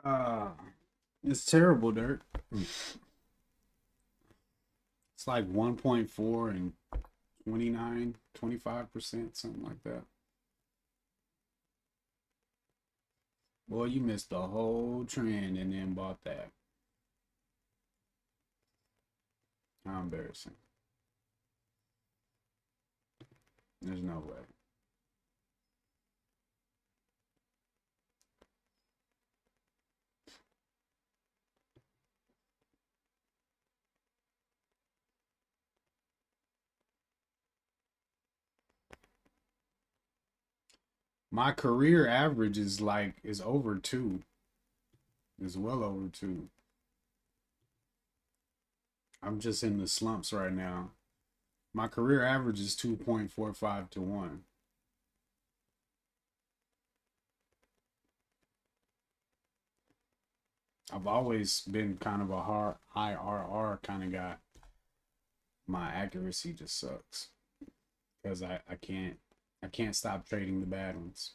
S1: uh, it's terrible, Dirt. It's like 1.4 and 29, 25%, something like that. Boy, you missed the whole trend and then bought that. How embarrassing. There's no way. My career average is over two. Is well over two. I'm just in the slumps right now. My career average is 2.45 to 1. I've always been kind of a high RR kind of guy. My accuracy just sucks because I can't stop trading the bad ones.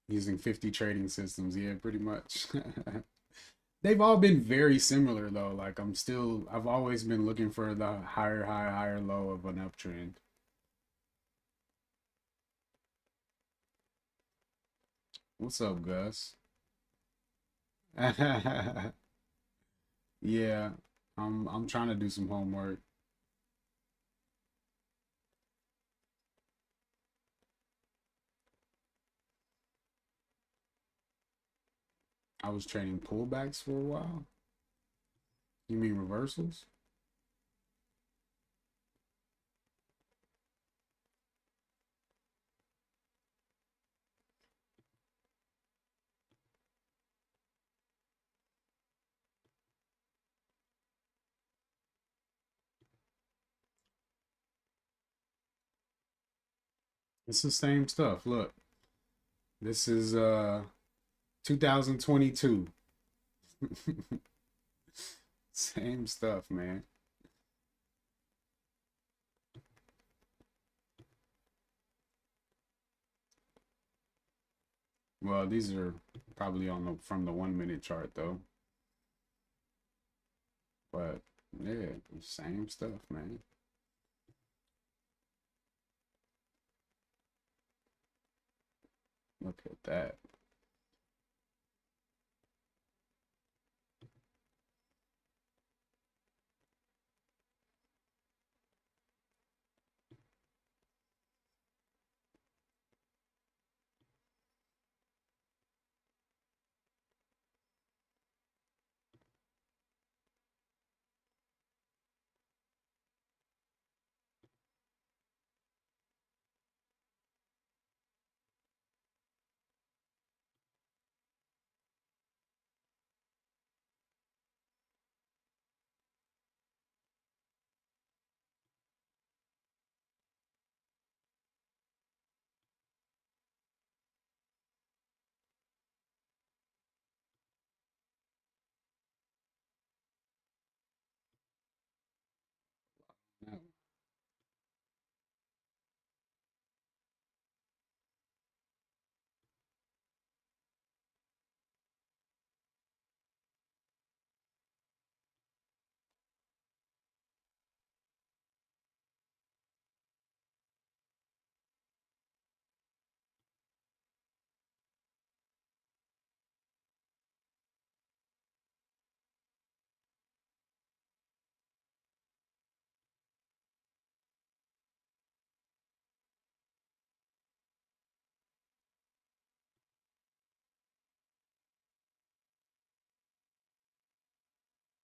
S1: Using 50 trading systems, yeah, pretty much. They've all been very similar though. Like I've always been looking for the higher high, higher low of an uptrend. What's up, Gus? Yeah, I'm trying to do some homework. I was trading pullbacks for a while. You mean reversals? It's the same stuff. Look, this is 2022. Same stuff, man. Well, these are probably on the from the 1 minute chart though. But yeah, same stuff, man. Look at that.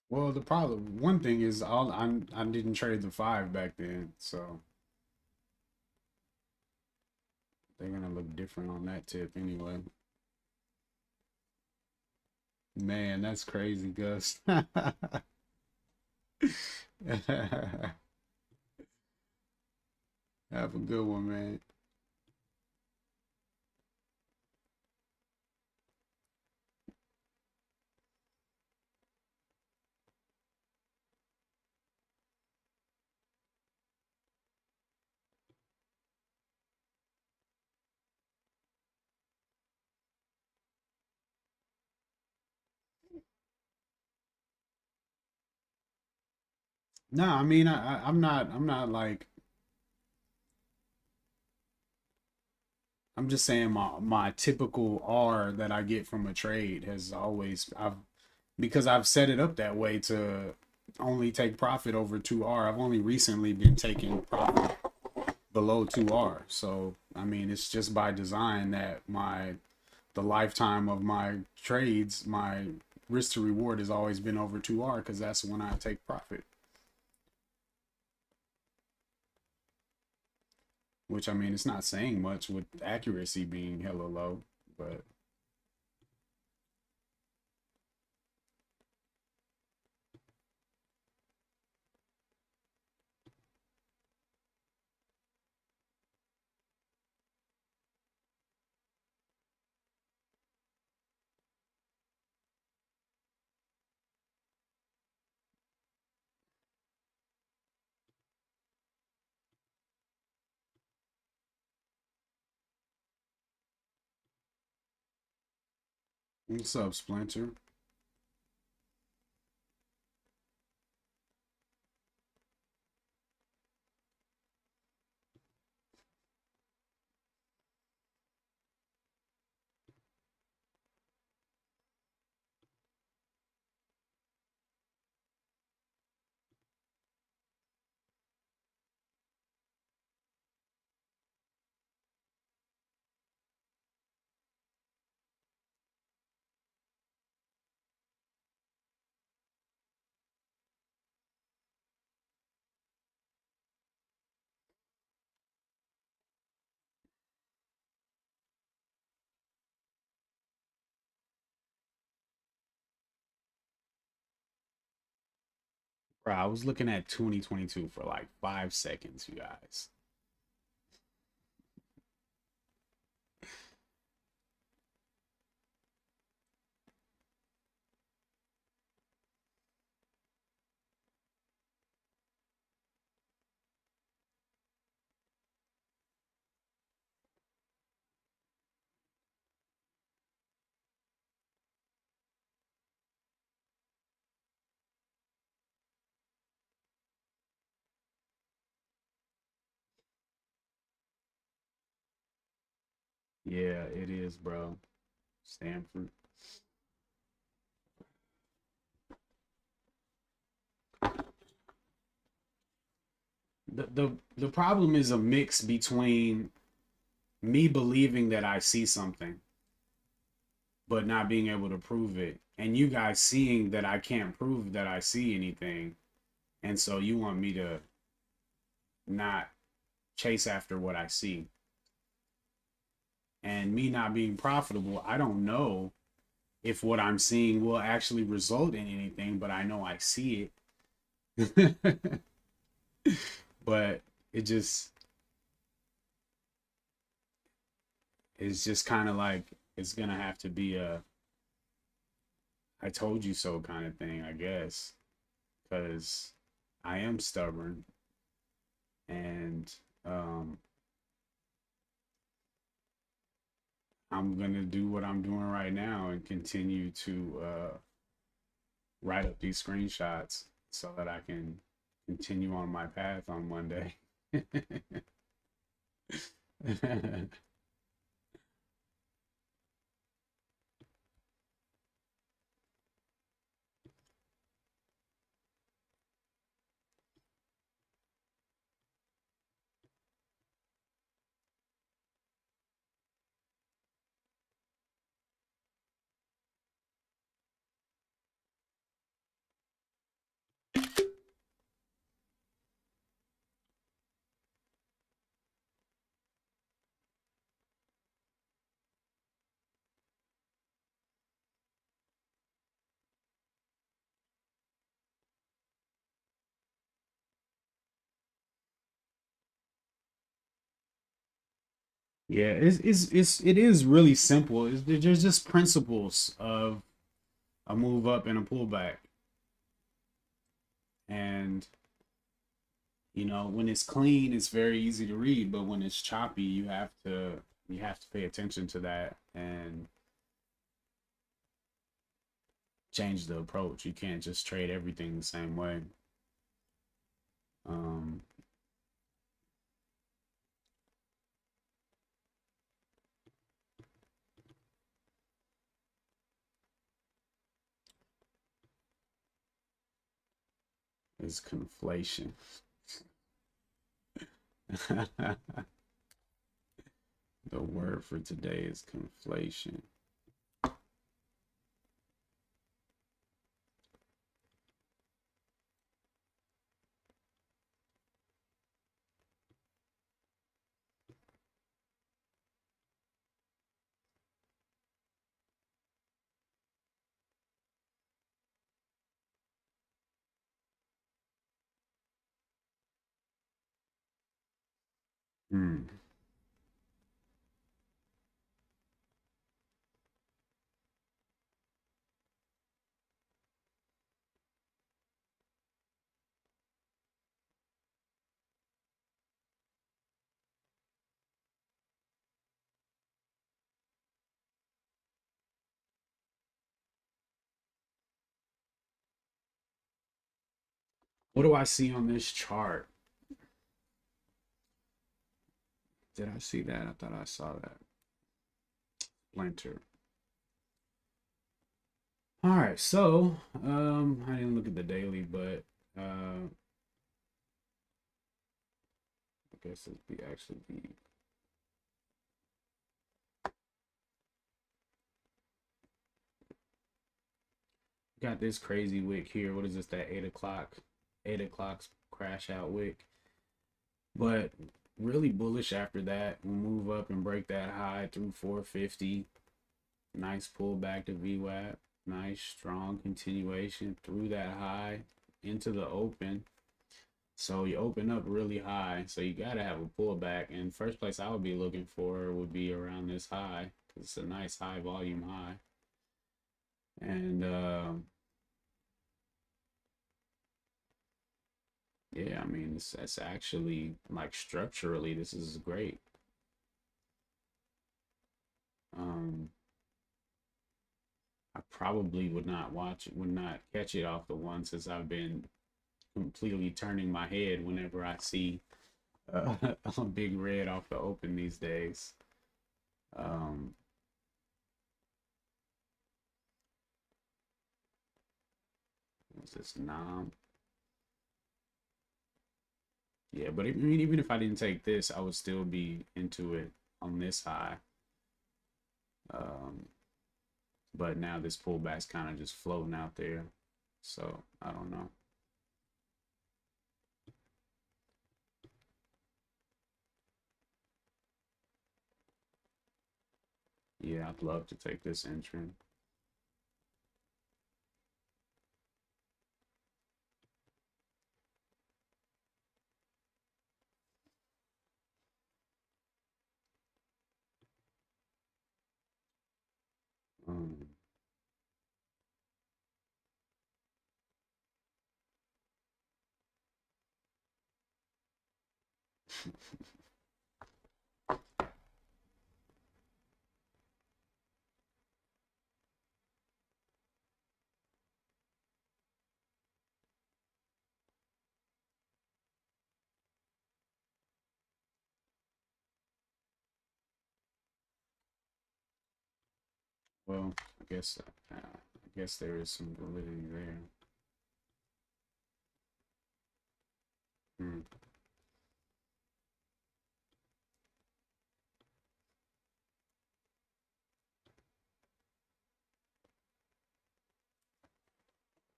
S1: Well, the problem, one thing is, I didn't trade the five back then, so they're gonna look different on that tip anyway. Man, that's crazy, Gus. Have a good one, man. No, I mean, I'm not like, I'm just saying my typical R that I get from a trade has always, because I've set it up that way to only take profit over 2R. I've only recently been taking profit below 2R. So, I mean, it's just by design that the lifetime of my trades, my risk to reward has always been over 2R because that's when I take profit. Which, I mean, it's not saying much with accuracy being hella low, but what's up, Splinter? Bro, I was looking at 2022 for like 5 seconds, you guys. Yeah, it is, bro. Stanford. The problem is a mix between me believing that I see something but not being able to prove it, and you guys seeing that I can't prove that I see anything, and so you want me to not chase after what I see, and me not being profitable. I don't know if what I'm seeing will actually result in anything, but I know I see it. But it just it's just kind of like it's gonna have to be a I told you so kind of thing, I guess, because I am stubborn and um, I'm gonna do what I'm doing right now and continue to write up these screenshots so that I can continue on my path on Monday. Yeah, it is really simple. There's just principles of a move up and a pullback, and when it's clean, it's very easy to read. But when it's choppy, you have to pay attention to that and change the approach. You can't just trade everything the same way. Um, it's conflation. The word for today is conflation. Hmm. What do I see on this chart? Did I see that? I thought I saw that. Splinter. All right, so I didn't look at the daily, but I guess it'd be actually be got this crazy wick here. What is this? That 8 o'clock, 8 o'clock crash out wick, but really bullish after that. We'll move up and break that high through 450. Nice pullback to VWAP. Nice strong continuation through that high into the open. So you open up really high. So you got to have a pullback. And first place I would be looking for would be around this high because it's a nice high volume high. And yeah, I mean, it's actually like structurally, this is great. Um, I probably would not catch it off the one since I've been completely turning my head whenever I see a big red off the open these days. Um, what's this nom? Yeah, but I mean, even if I didn't take this, I would still be into it on this high. Um, but now this pullback's kind of just floating out there. So I don't know. Yeah, I'd love to take this entry. Um, well, I guess there is some validity there. Hmm.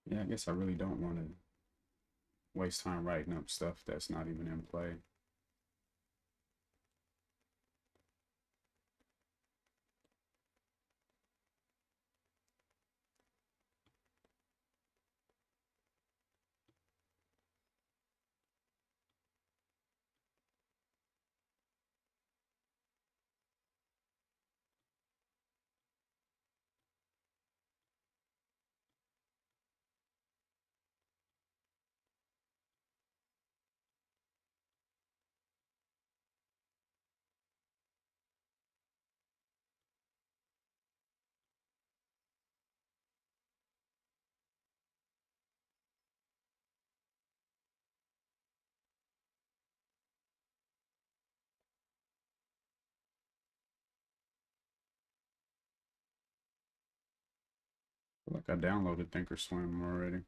S1: Yeah, I guess I really don't want to waste time writing up stuff that's not even in play. I downloaded Thinkorswim already.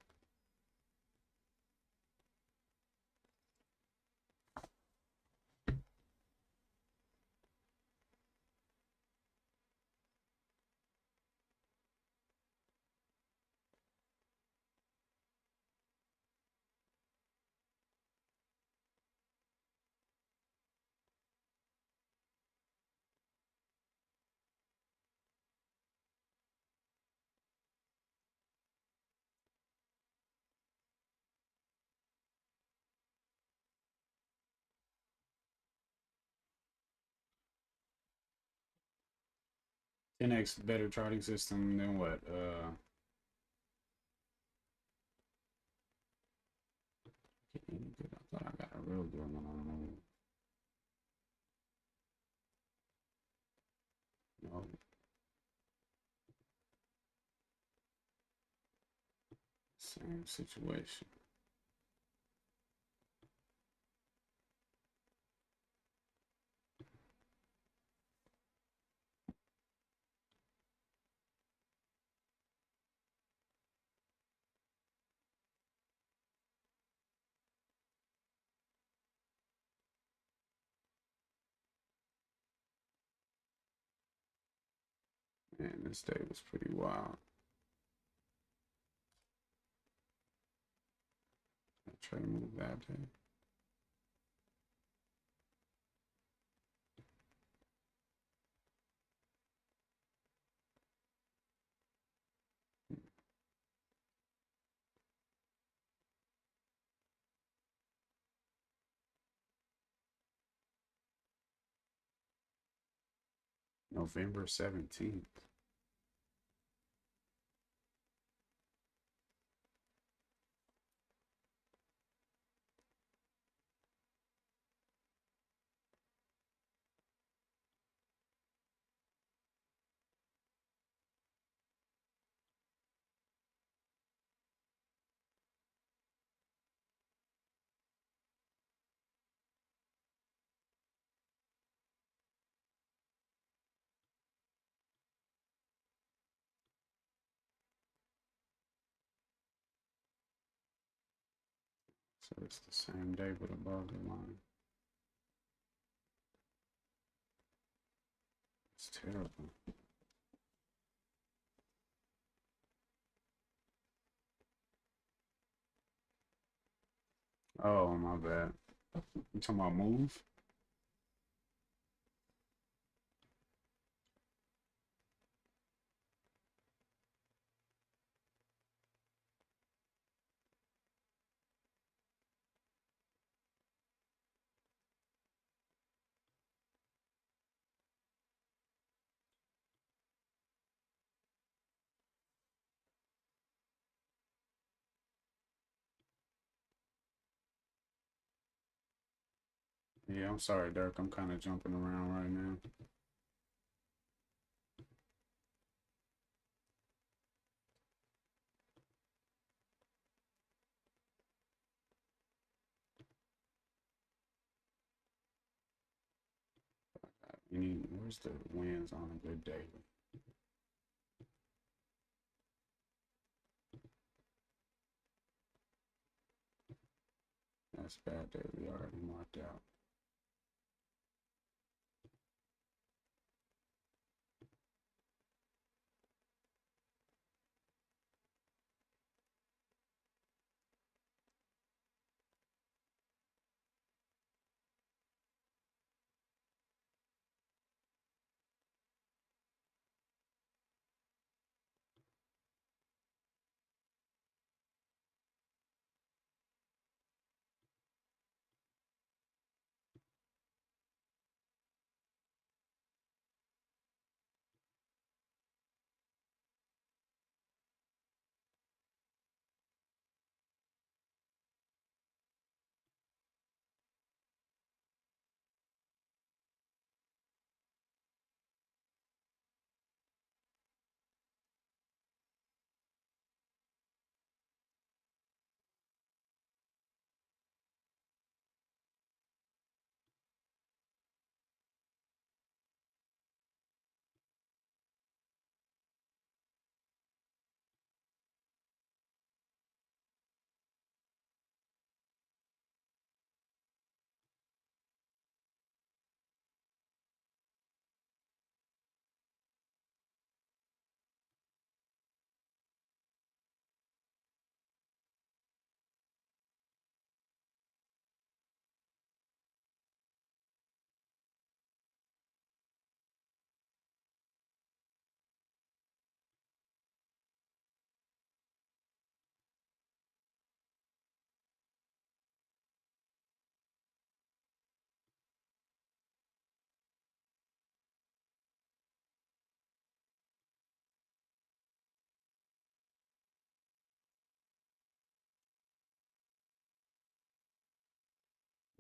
S1: Ten x better charting system than what? I thought I got a real good one on. No, same situation. Man, this day was pretty wild. I try to move that day. November 17th. So it's the same day but above the line. It's terrible. Oh, my bad. You talking about move? Yeah, I'm sorry, Dirk. I'm kind of jumping around right now. Where's the wins on a good day? That's bad day. We already marked out.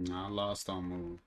S1: Nah, I lost on move.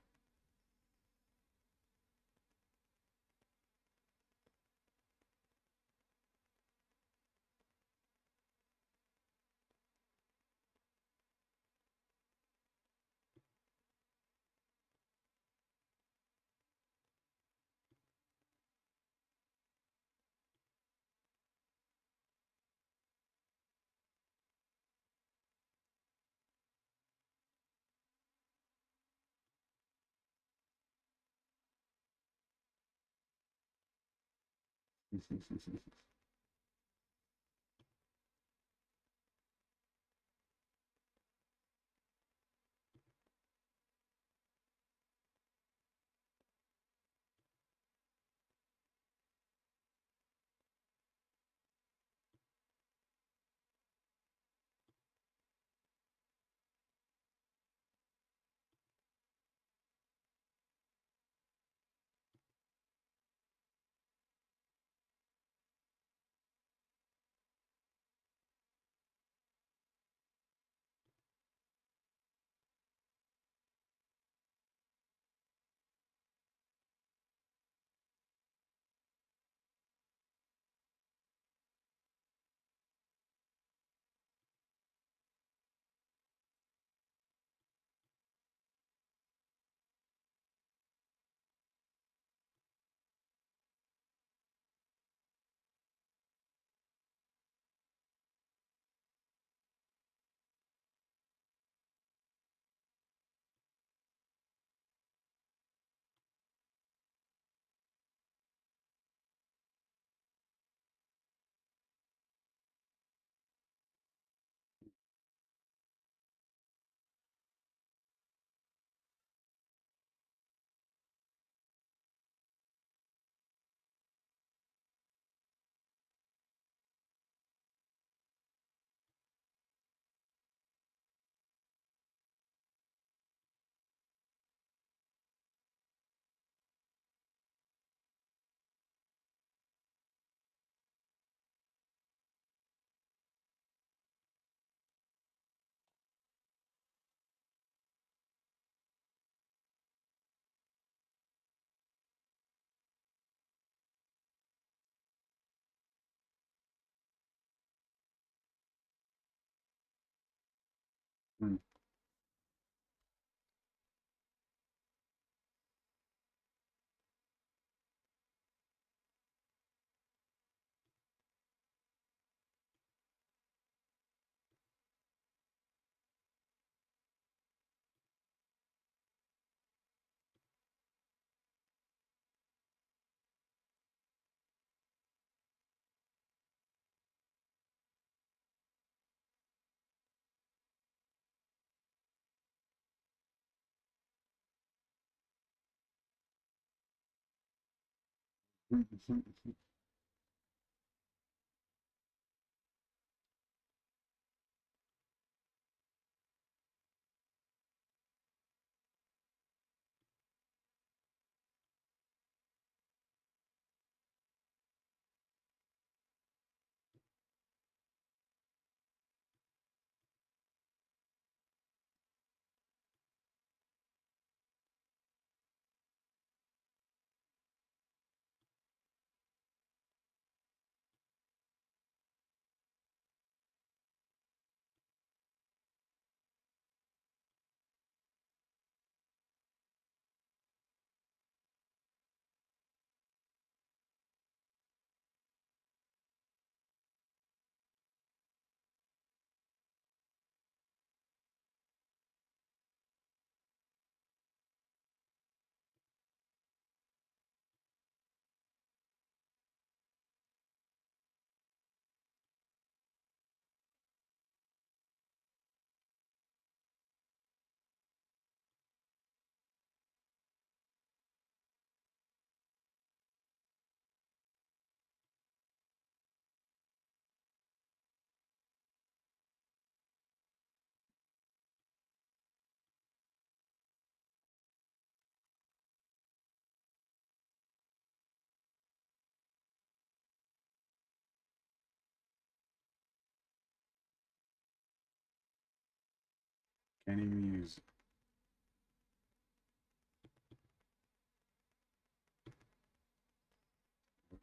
S1: Can't even use it.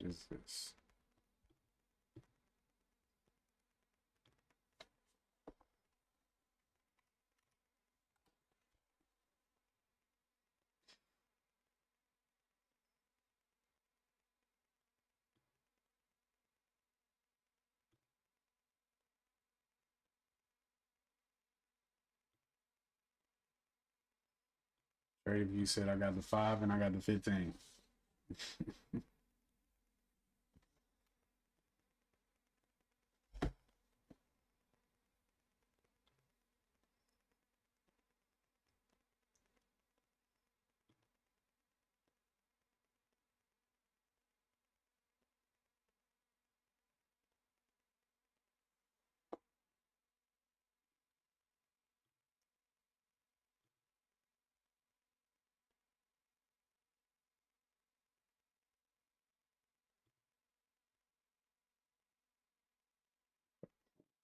S1: is this? Trade View said I got the 5 and I got the 15.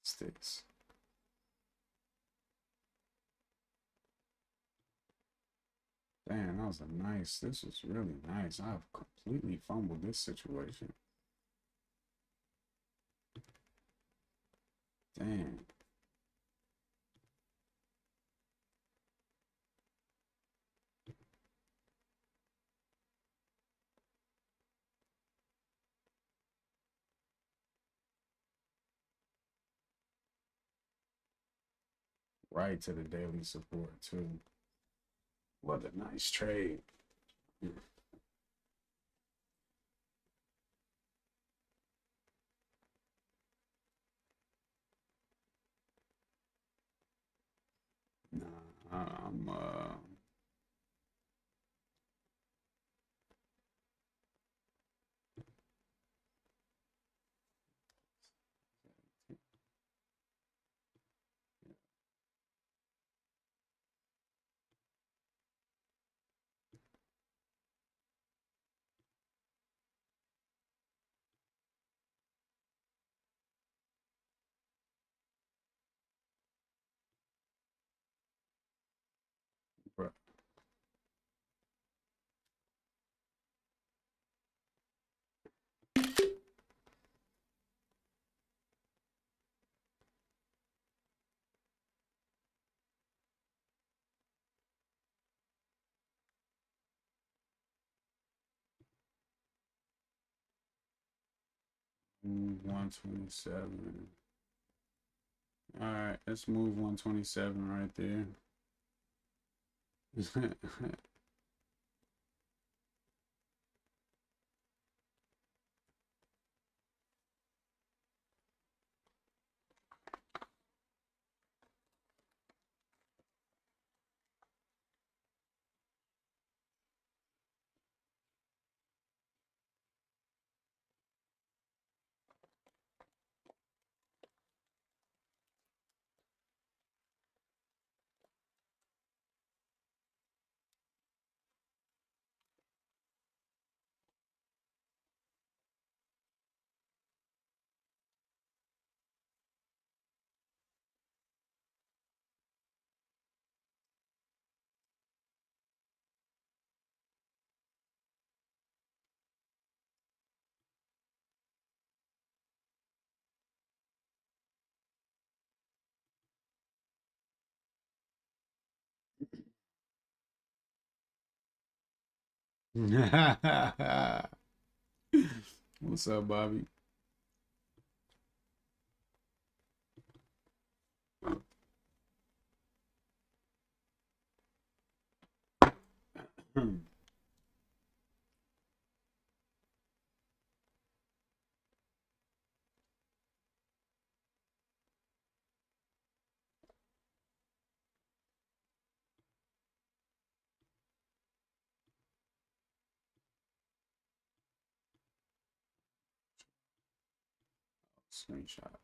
S1: Sticks. Damn, that was a nice. This was really nice. I've completely fumbled this situation. Damn. Right to the daily support, too. What a nice trade. Nah, I'm bro. 127. All right, let's move 127 right there. What's up, Bobby? Screenshot.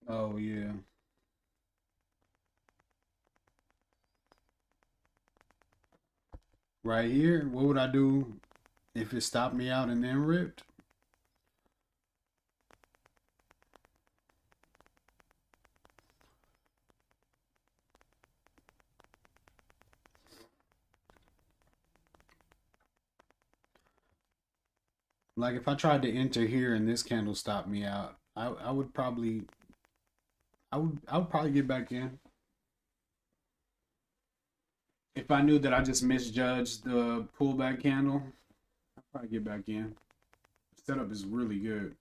S1: Oh yeah. Right here, what would I do if it stopped me out and then ripped? Like if I tried to enter here and this candle stopped me out, I would probably I would probably get back in. If I knew that I just misjudged the pullback candle, I'd probably get back in. Setup is really good.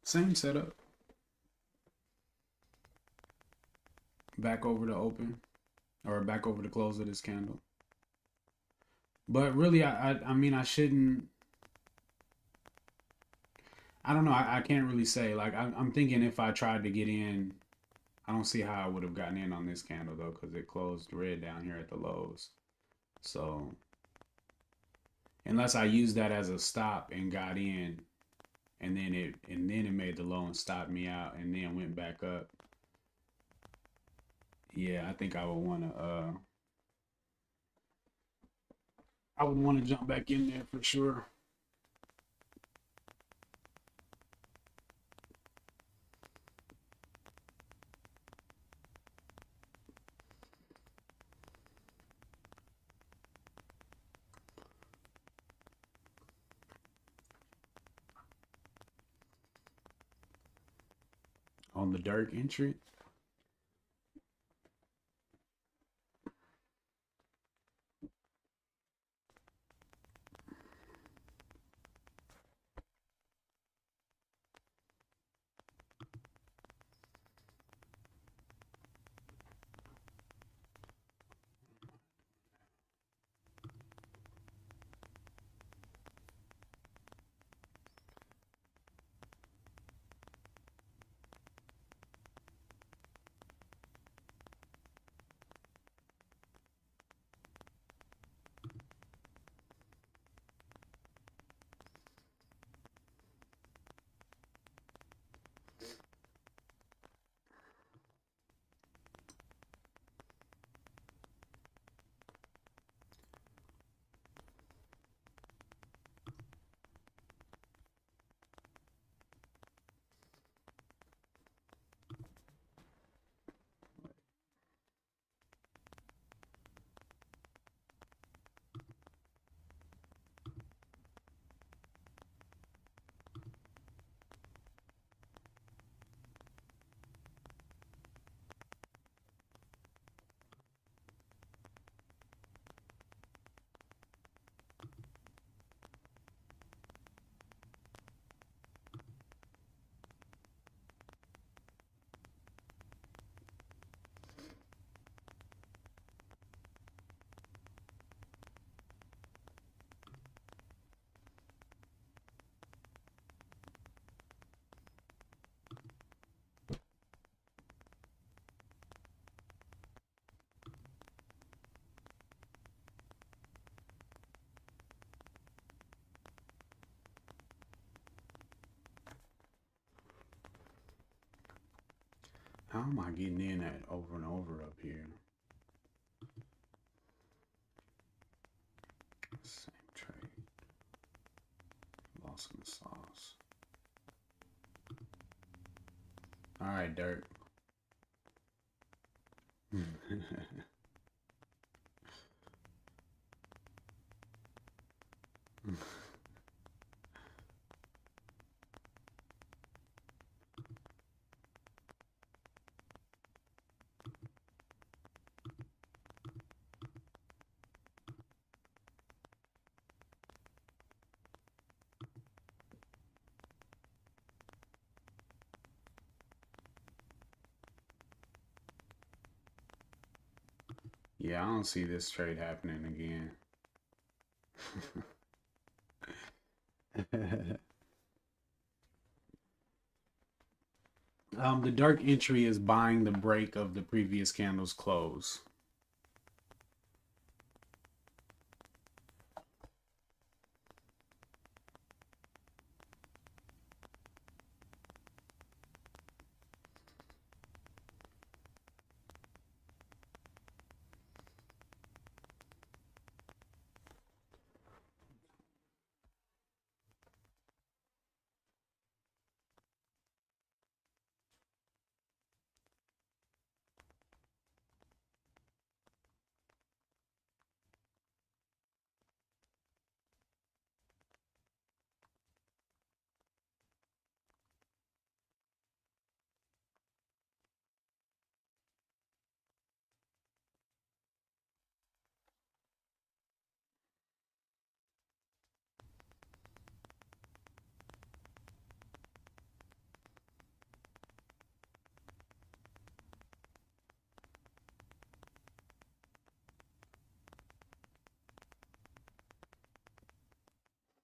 S1: Same setup. Back over the open or back over the close of this candle. But really, I mean, I shouldn't. I don't know. I can't really say. Like, I'm thinking if I tried to get in, I don't see how I would have gotten in on this candle though, because it closed red down here at the lows. So unless I used that as a stop and got in, and then it made the low and stopped me out, and then went back up. Yeah, I think I would want to jump back in there for sure. On the dark entry. How am I getting in that over and over up here? Same trade. Lost in the sauce. All right, Dirk. Yeah, I don't see this trade happening again. The dark entry is buying the break of the previous candle's close.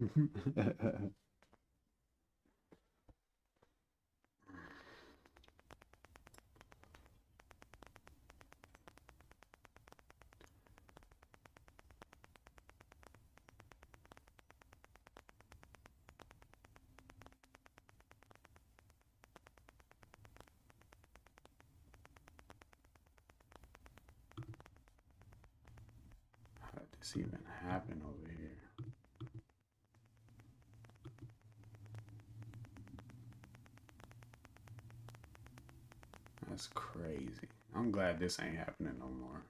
S1: How did this even happen over here? That's crazy. I'm glad this ain't happening no more.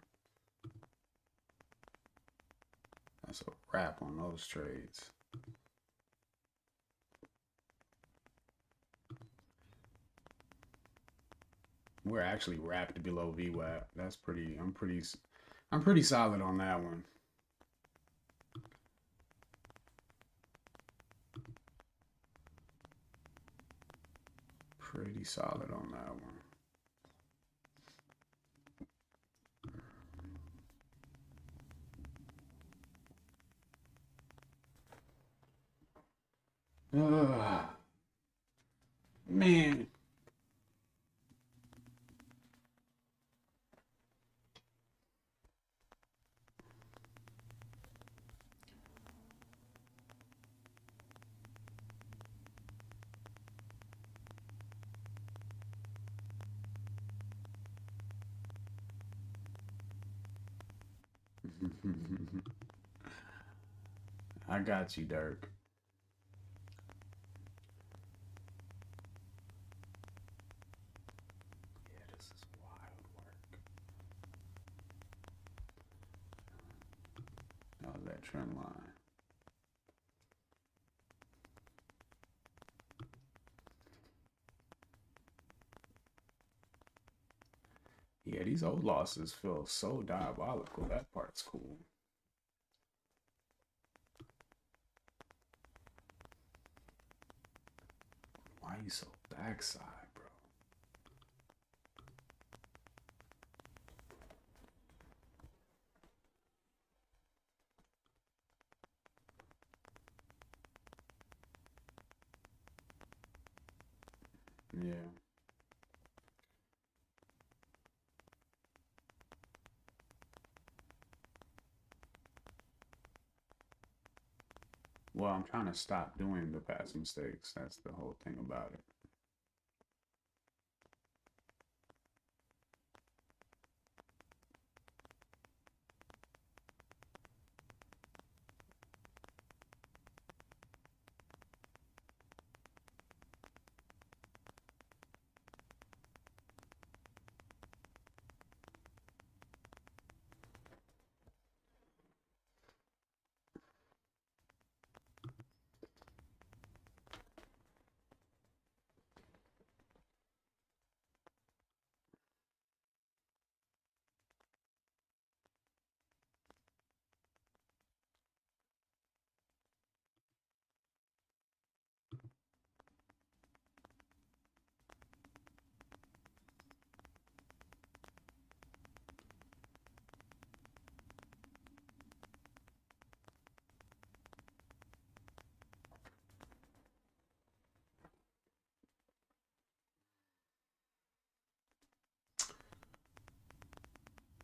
S1: That's a wrap on those trades. We're actually wrapped below VWAP. That's pretty. I'm pretty solid on that one. Pretty solid on that one. Man. I got you, Dirk. Yeah, this is wild work. That was that trend line. Yeah, these old losses feel so diabolical. That part's cool. Why are you so backside, bro? Yeah. Well, I'm trying to stop doing the past mistakes. That's the whole thing about it.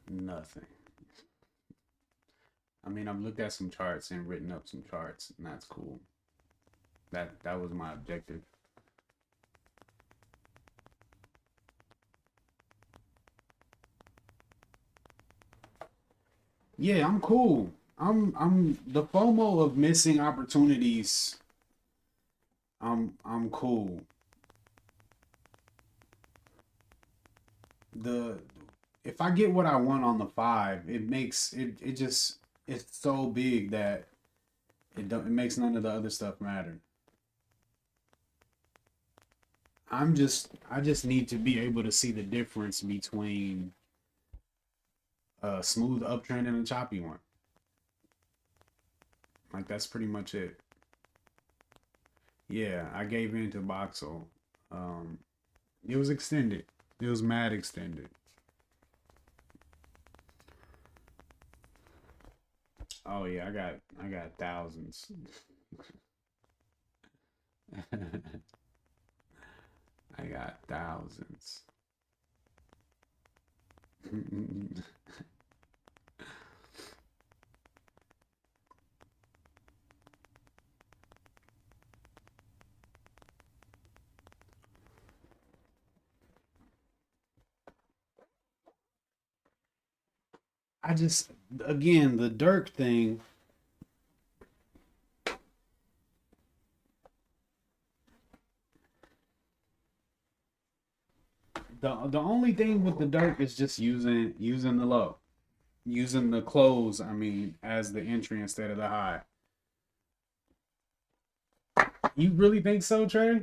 S1: Nothing. I mean, I've looked at some charts and written up some charts, and that's cool. That was my objective. Yeah, I'm cool. I'm the FOMO of missing opportunities. I'm cool. The If I get what I want on the five, it makes it just it's so big that it makes none of the other stuff matter. I just need to be able to see the difference between a smooth uptrend and a choppy one. Like that's pretty much it. Yeah, I gave in to Boxel. Um, it was extended. It was mad extended. Oh yeah, I got thousands. I got thousands. I just, again, the Dirk thing. The only thing with the Dirk is just using the low, using the close. I mean, as the entry instead of the high. You really think so, Trey?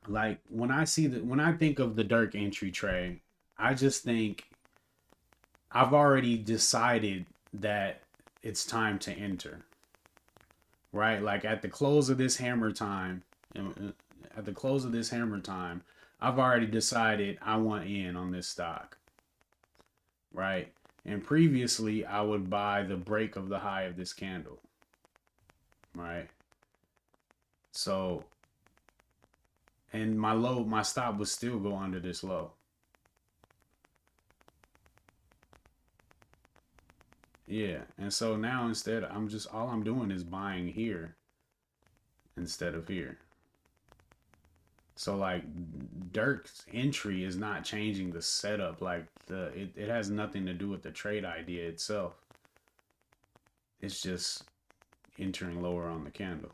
S1: Like when I think of the Dirk entry, Trey, I just think I've already decided that it's time to enter. Right? Like at the close of this hammer time, at the close of this hammer time, I've already decided I want in on this stock. Right? And previously, I would buy the break of the high of this candle. Right? So, and my stop would still go under this low. Yeah. And so now instead, all I'm doing is buying here instead of here. So like Dirk's entry is not changing the setup. Like it has nothing to do with the trade idea itself. It's just entering lower on the candle.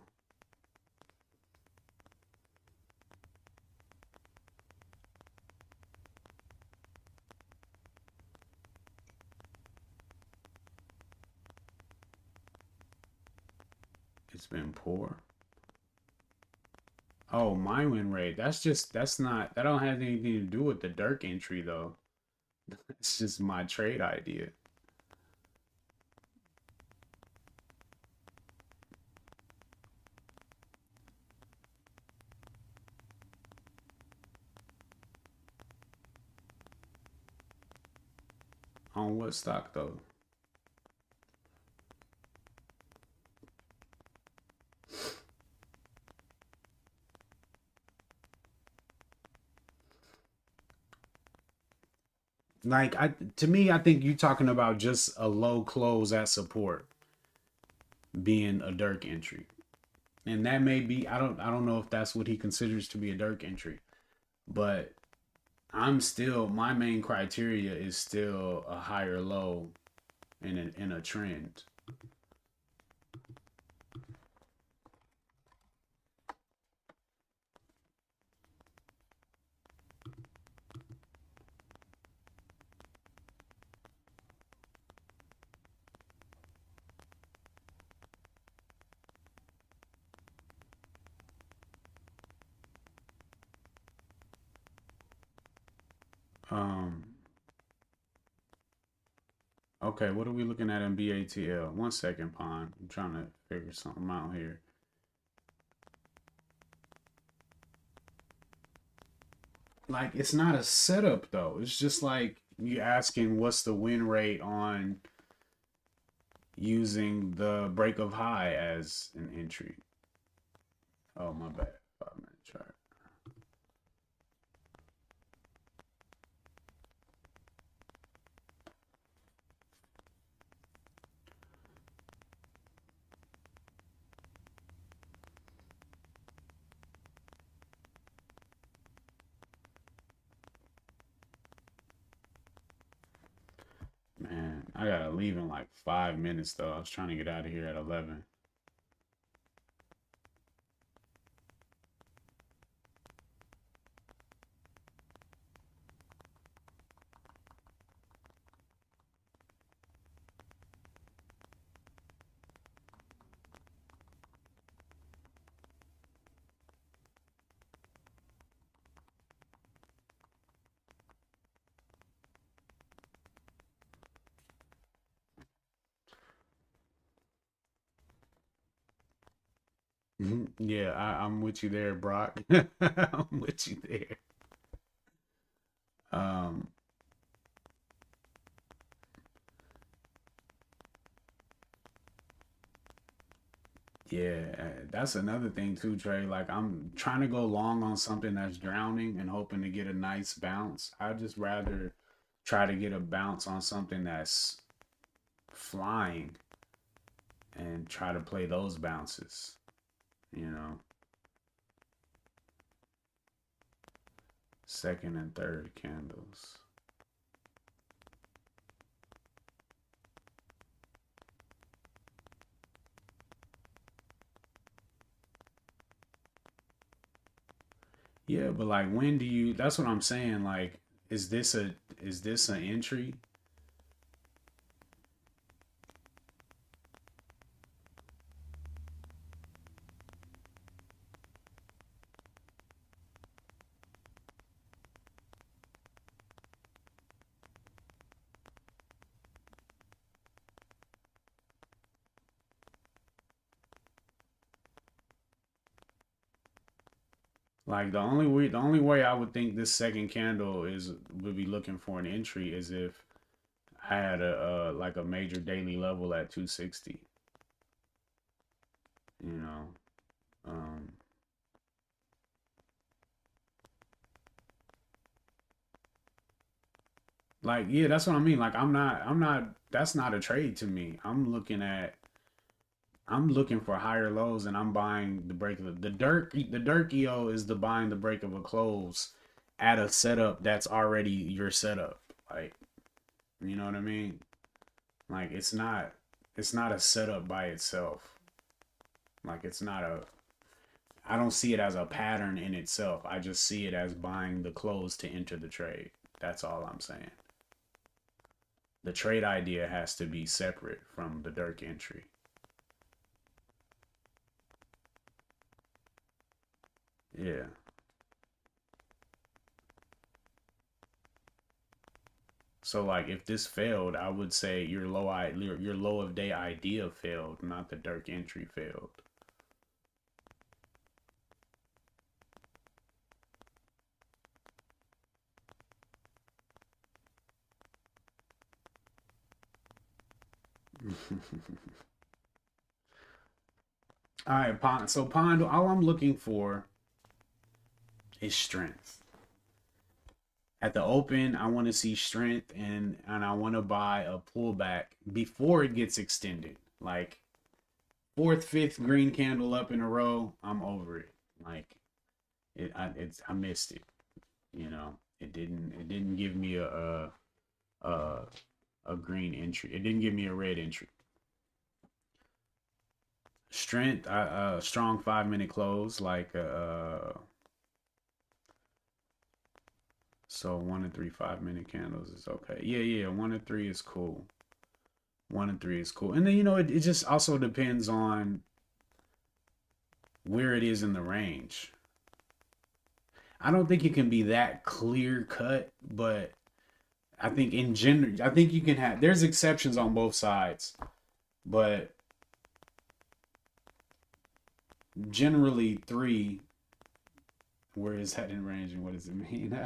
S1: It's been poor. Oh, my win rate. That's not that don't have anything to do with the Dirk entry though. It's just my trade idea. On what stock though? Like to me, I think you're talking about just a low close at support being a Dirk entry. And that may be I don't know if that's what he considers to be a Dirk entry. But I'm still my main criteria is still a higher low in a trend. Um okay, what are we looking at in BATL? 1 second, Pond. I'm trying to figure something out here. Like it's not a setup though. It's just like you asking what's the win rate on using the break of high as an entry. Oh my bad. 5 minute chart. Man, I gotta leave in like 5 minutes though. I was trying to get out of here at 11. Yeah, I'm with you there, Brock. I'm with you there. Um, yeah, that's another thing too, Trey. Like I'm trying to go long on something that's drowning and hoping to get a nice bounce. I'd just rather try to get a bounce on something that's flying and try to play those bounces, you know, second and third candles. Yeah, but like when do you that's what I'm saying. Like, is this an entry? Like the only way I would think this second candle is would be looking for an entry is if I had a like a major daily level at 260, you know. Um like yeah, that's what I mean. Like I'm not that's not a trade to me. I'm looking for higher lows and I'm buying the break of the Dirk EO is the buying the break of a close at a setup that's already your setup. Like, you know what I mean? Like it's not a setup by itself. Like it's not a I don't see it as a pattern in itself. I just see it as buying the close to enter the trade. That's all I'm saying. The trade idea has to be separate from the Dirk entry. Yeah. So like if this failed, I would say your low of day idea failed, not the Dirk entry failed. All right, Pond. So Pond, all I'm looking for is strength. At the open, I want to see strength and I want to buy a pullback before it gets extended. Like fourth, fifth green candle up in a row, I'm over it. Like I missed it. You know, it didn't give me a a green entry. It didn't give me a red entry. Strength, strong 5 minute close, like so 1 and 3 5 minute candles is okay. Yeah, yeah, 1 and 3 is cool. 1 and 3 is cool. And then it just also depends on where it is in the range. I don't think it can be that clear cut, but I think in general, I think you can have there's exceptions on both sides, but generally three, where is that in range and what does it mean?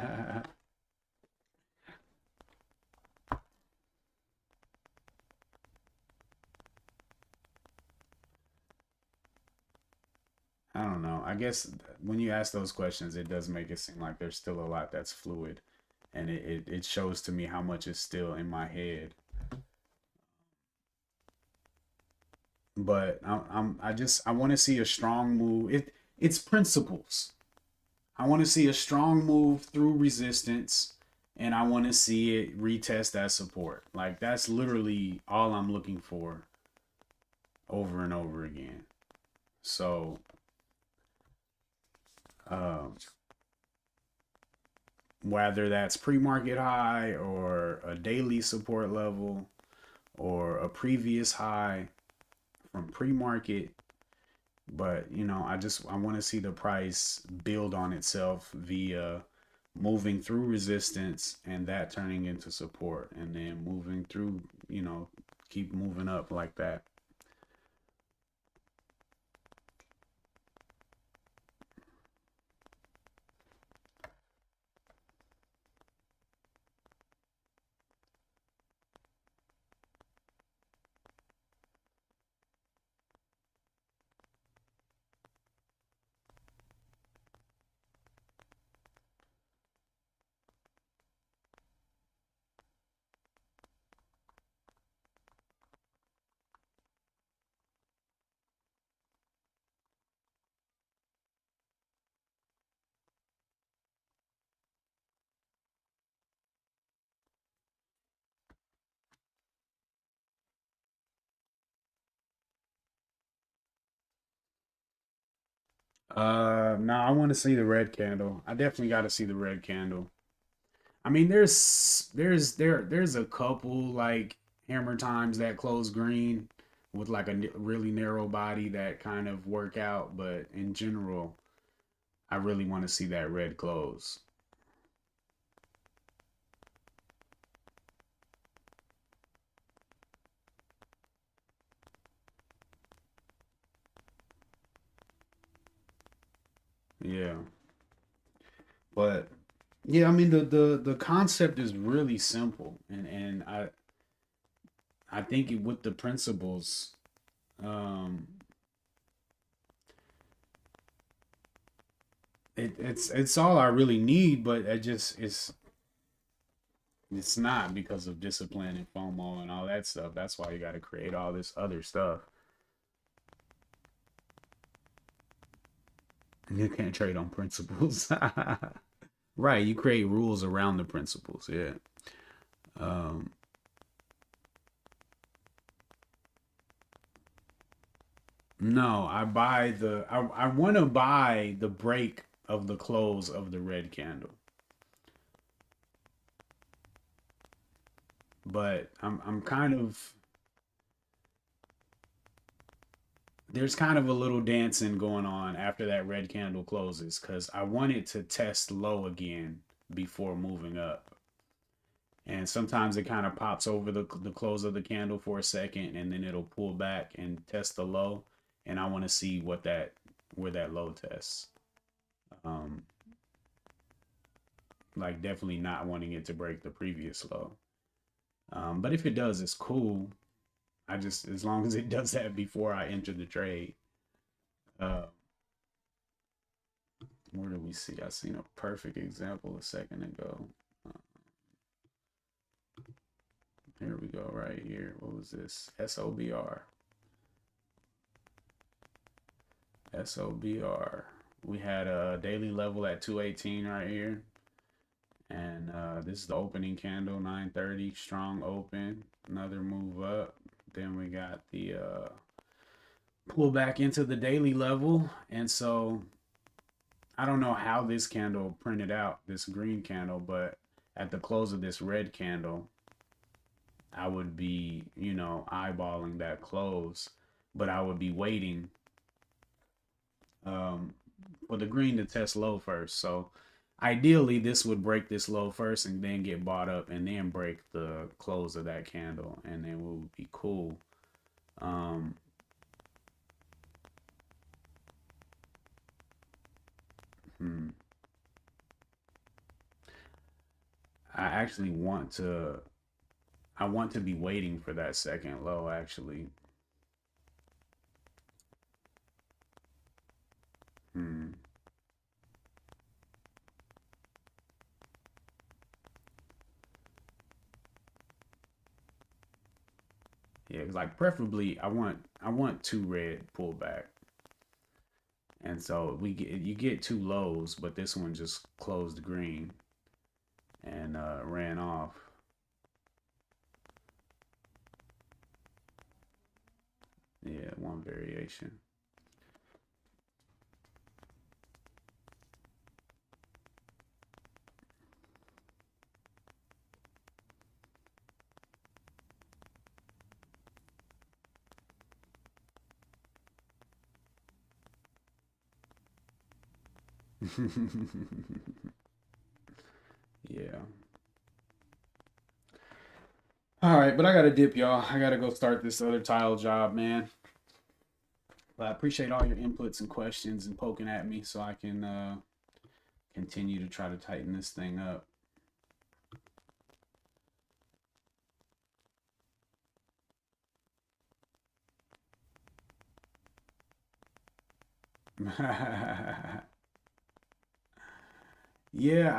S1: I don't know. I guess when you ask those questions, it does make it seem like there's still a lot that's fluid, and it shows to me how much is still in my head. But I want to see a strong move. It's principles. I want to see a strong move through resistance, and I want to see it retest that support. Like that's literally all I'm looking for over and over again. So, um, whether that's pre-market high or a daily support level or a previous high from pre-market, but I want to see the price build on itself via moving through resistance and that turning into support and then moving through, keep moving up like that. No, I want to see the red candle. I definitely got to see the red candle. I mean, there's a couple like hammer times that close green with like a really narrow body that kind of work out, but in general, I really want to see that red close. Yeah, but yeah, I mean the concept is really simple, and I think with the principles, um, it's all I really need, but it just it's not because of discipline and FOMO and all that stuff. That's why you got to create all this other stuff. You can't trade on principles. Right, you create rules around the principles. Yeah. Um, no, I want to buy the break of the close of the red candle. But I'm kind of there's kind of a little dancing going on after that red candle closes because I want it to test low again before moving up. And sometimes it kind of pops over the close of the candle for a second and then it'll pull back and test the low. And I want to see what that where that low tests. Um, like definitely not wanting it to break the previous low. But if it does, it's cool. I just as long as it does that before I enter the trade. Uh, where do we see? I seen a perfect example a second ago. Uh, Here we go, right here. What was this? SOBR. SOBR. We had a daily level at 218 right here. And this is the opening candle, 930, strong open. Another move up. Then we got the pull back into the daily level. And so I don't know how this candle printed out, this green candle, but at the close of this red candle, I would be, eyeballing that close, but I would be waiting um, for the green to test low first. So ideally, this would break this low first and then get bought up and then break the close of that candle, and then we would be cool. Um, hmm. I actually I want to be waiting for that second low actually. Hmm. Yeah, 'cause, like preferably I want two red pullback. And so you get two lows, but this one just closed green and ran off. Yeah, one variation. Yeah. All right, but I gotta dip, y'all. I gotta go start this other tile job, man. But I appreciate all your inputs and questions and poking at me so I can continue to try to tighten this thing up. Yeah,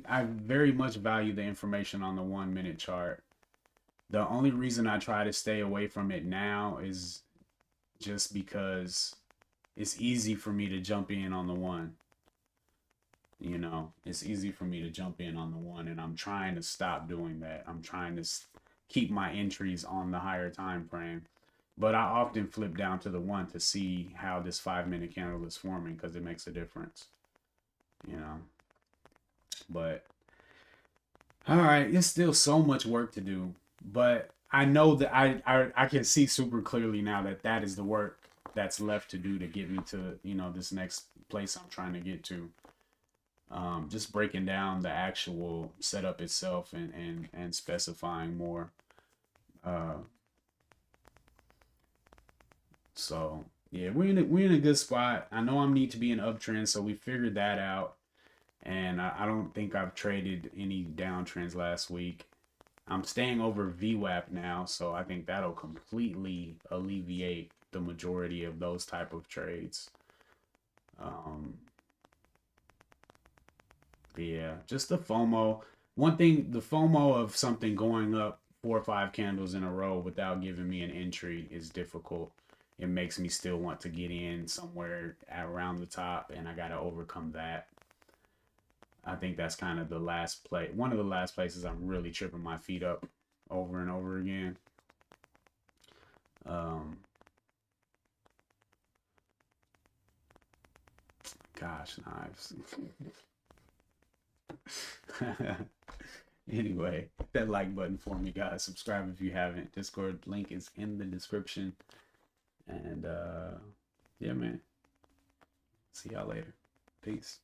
S1: I very much value the information on the 1 minute chart. The only reason I try to stay away from it now is just because it's easy for me to jump in on the one. It's easy for me to jump in on the one, and I'm trying to stop doing that. I'm trying to keep my entries on the higher time frame. But I often flip down to the 1 to see how this 5-minute candle is forming because it makes a difference, you know. But all right, it's still so much work to do, but I know that I can see super clearly now that that is the work that's left to do to get me to, you know, this next place I'm trying to get to. Just breaking down the actual setup itself and specifying more. Uh, so yeah, we're in a good spot. I know I need to be in uptrend, so we figured that out. And I don't think I've traded any downtrends last week. I'm staying over VWAP now, so I think that'll completely alleviate the majority of those type of trades. Um, yeah, just the FOMO. One thing, the FOMO of something going up 4 or 5 candles in a row without giving me an entry is difficult. It makes me still want to get in somewhere around the top, and I got to overcome that. I think that's kind of the last play, one of the last places I'm really tripping my feet up over and over again. Um, gosh, knives. Anyway, hit that like button for me, guys. Subscribe if you haven't. Discord link is in the description. And yeah, man. See y'all later. Peace.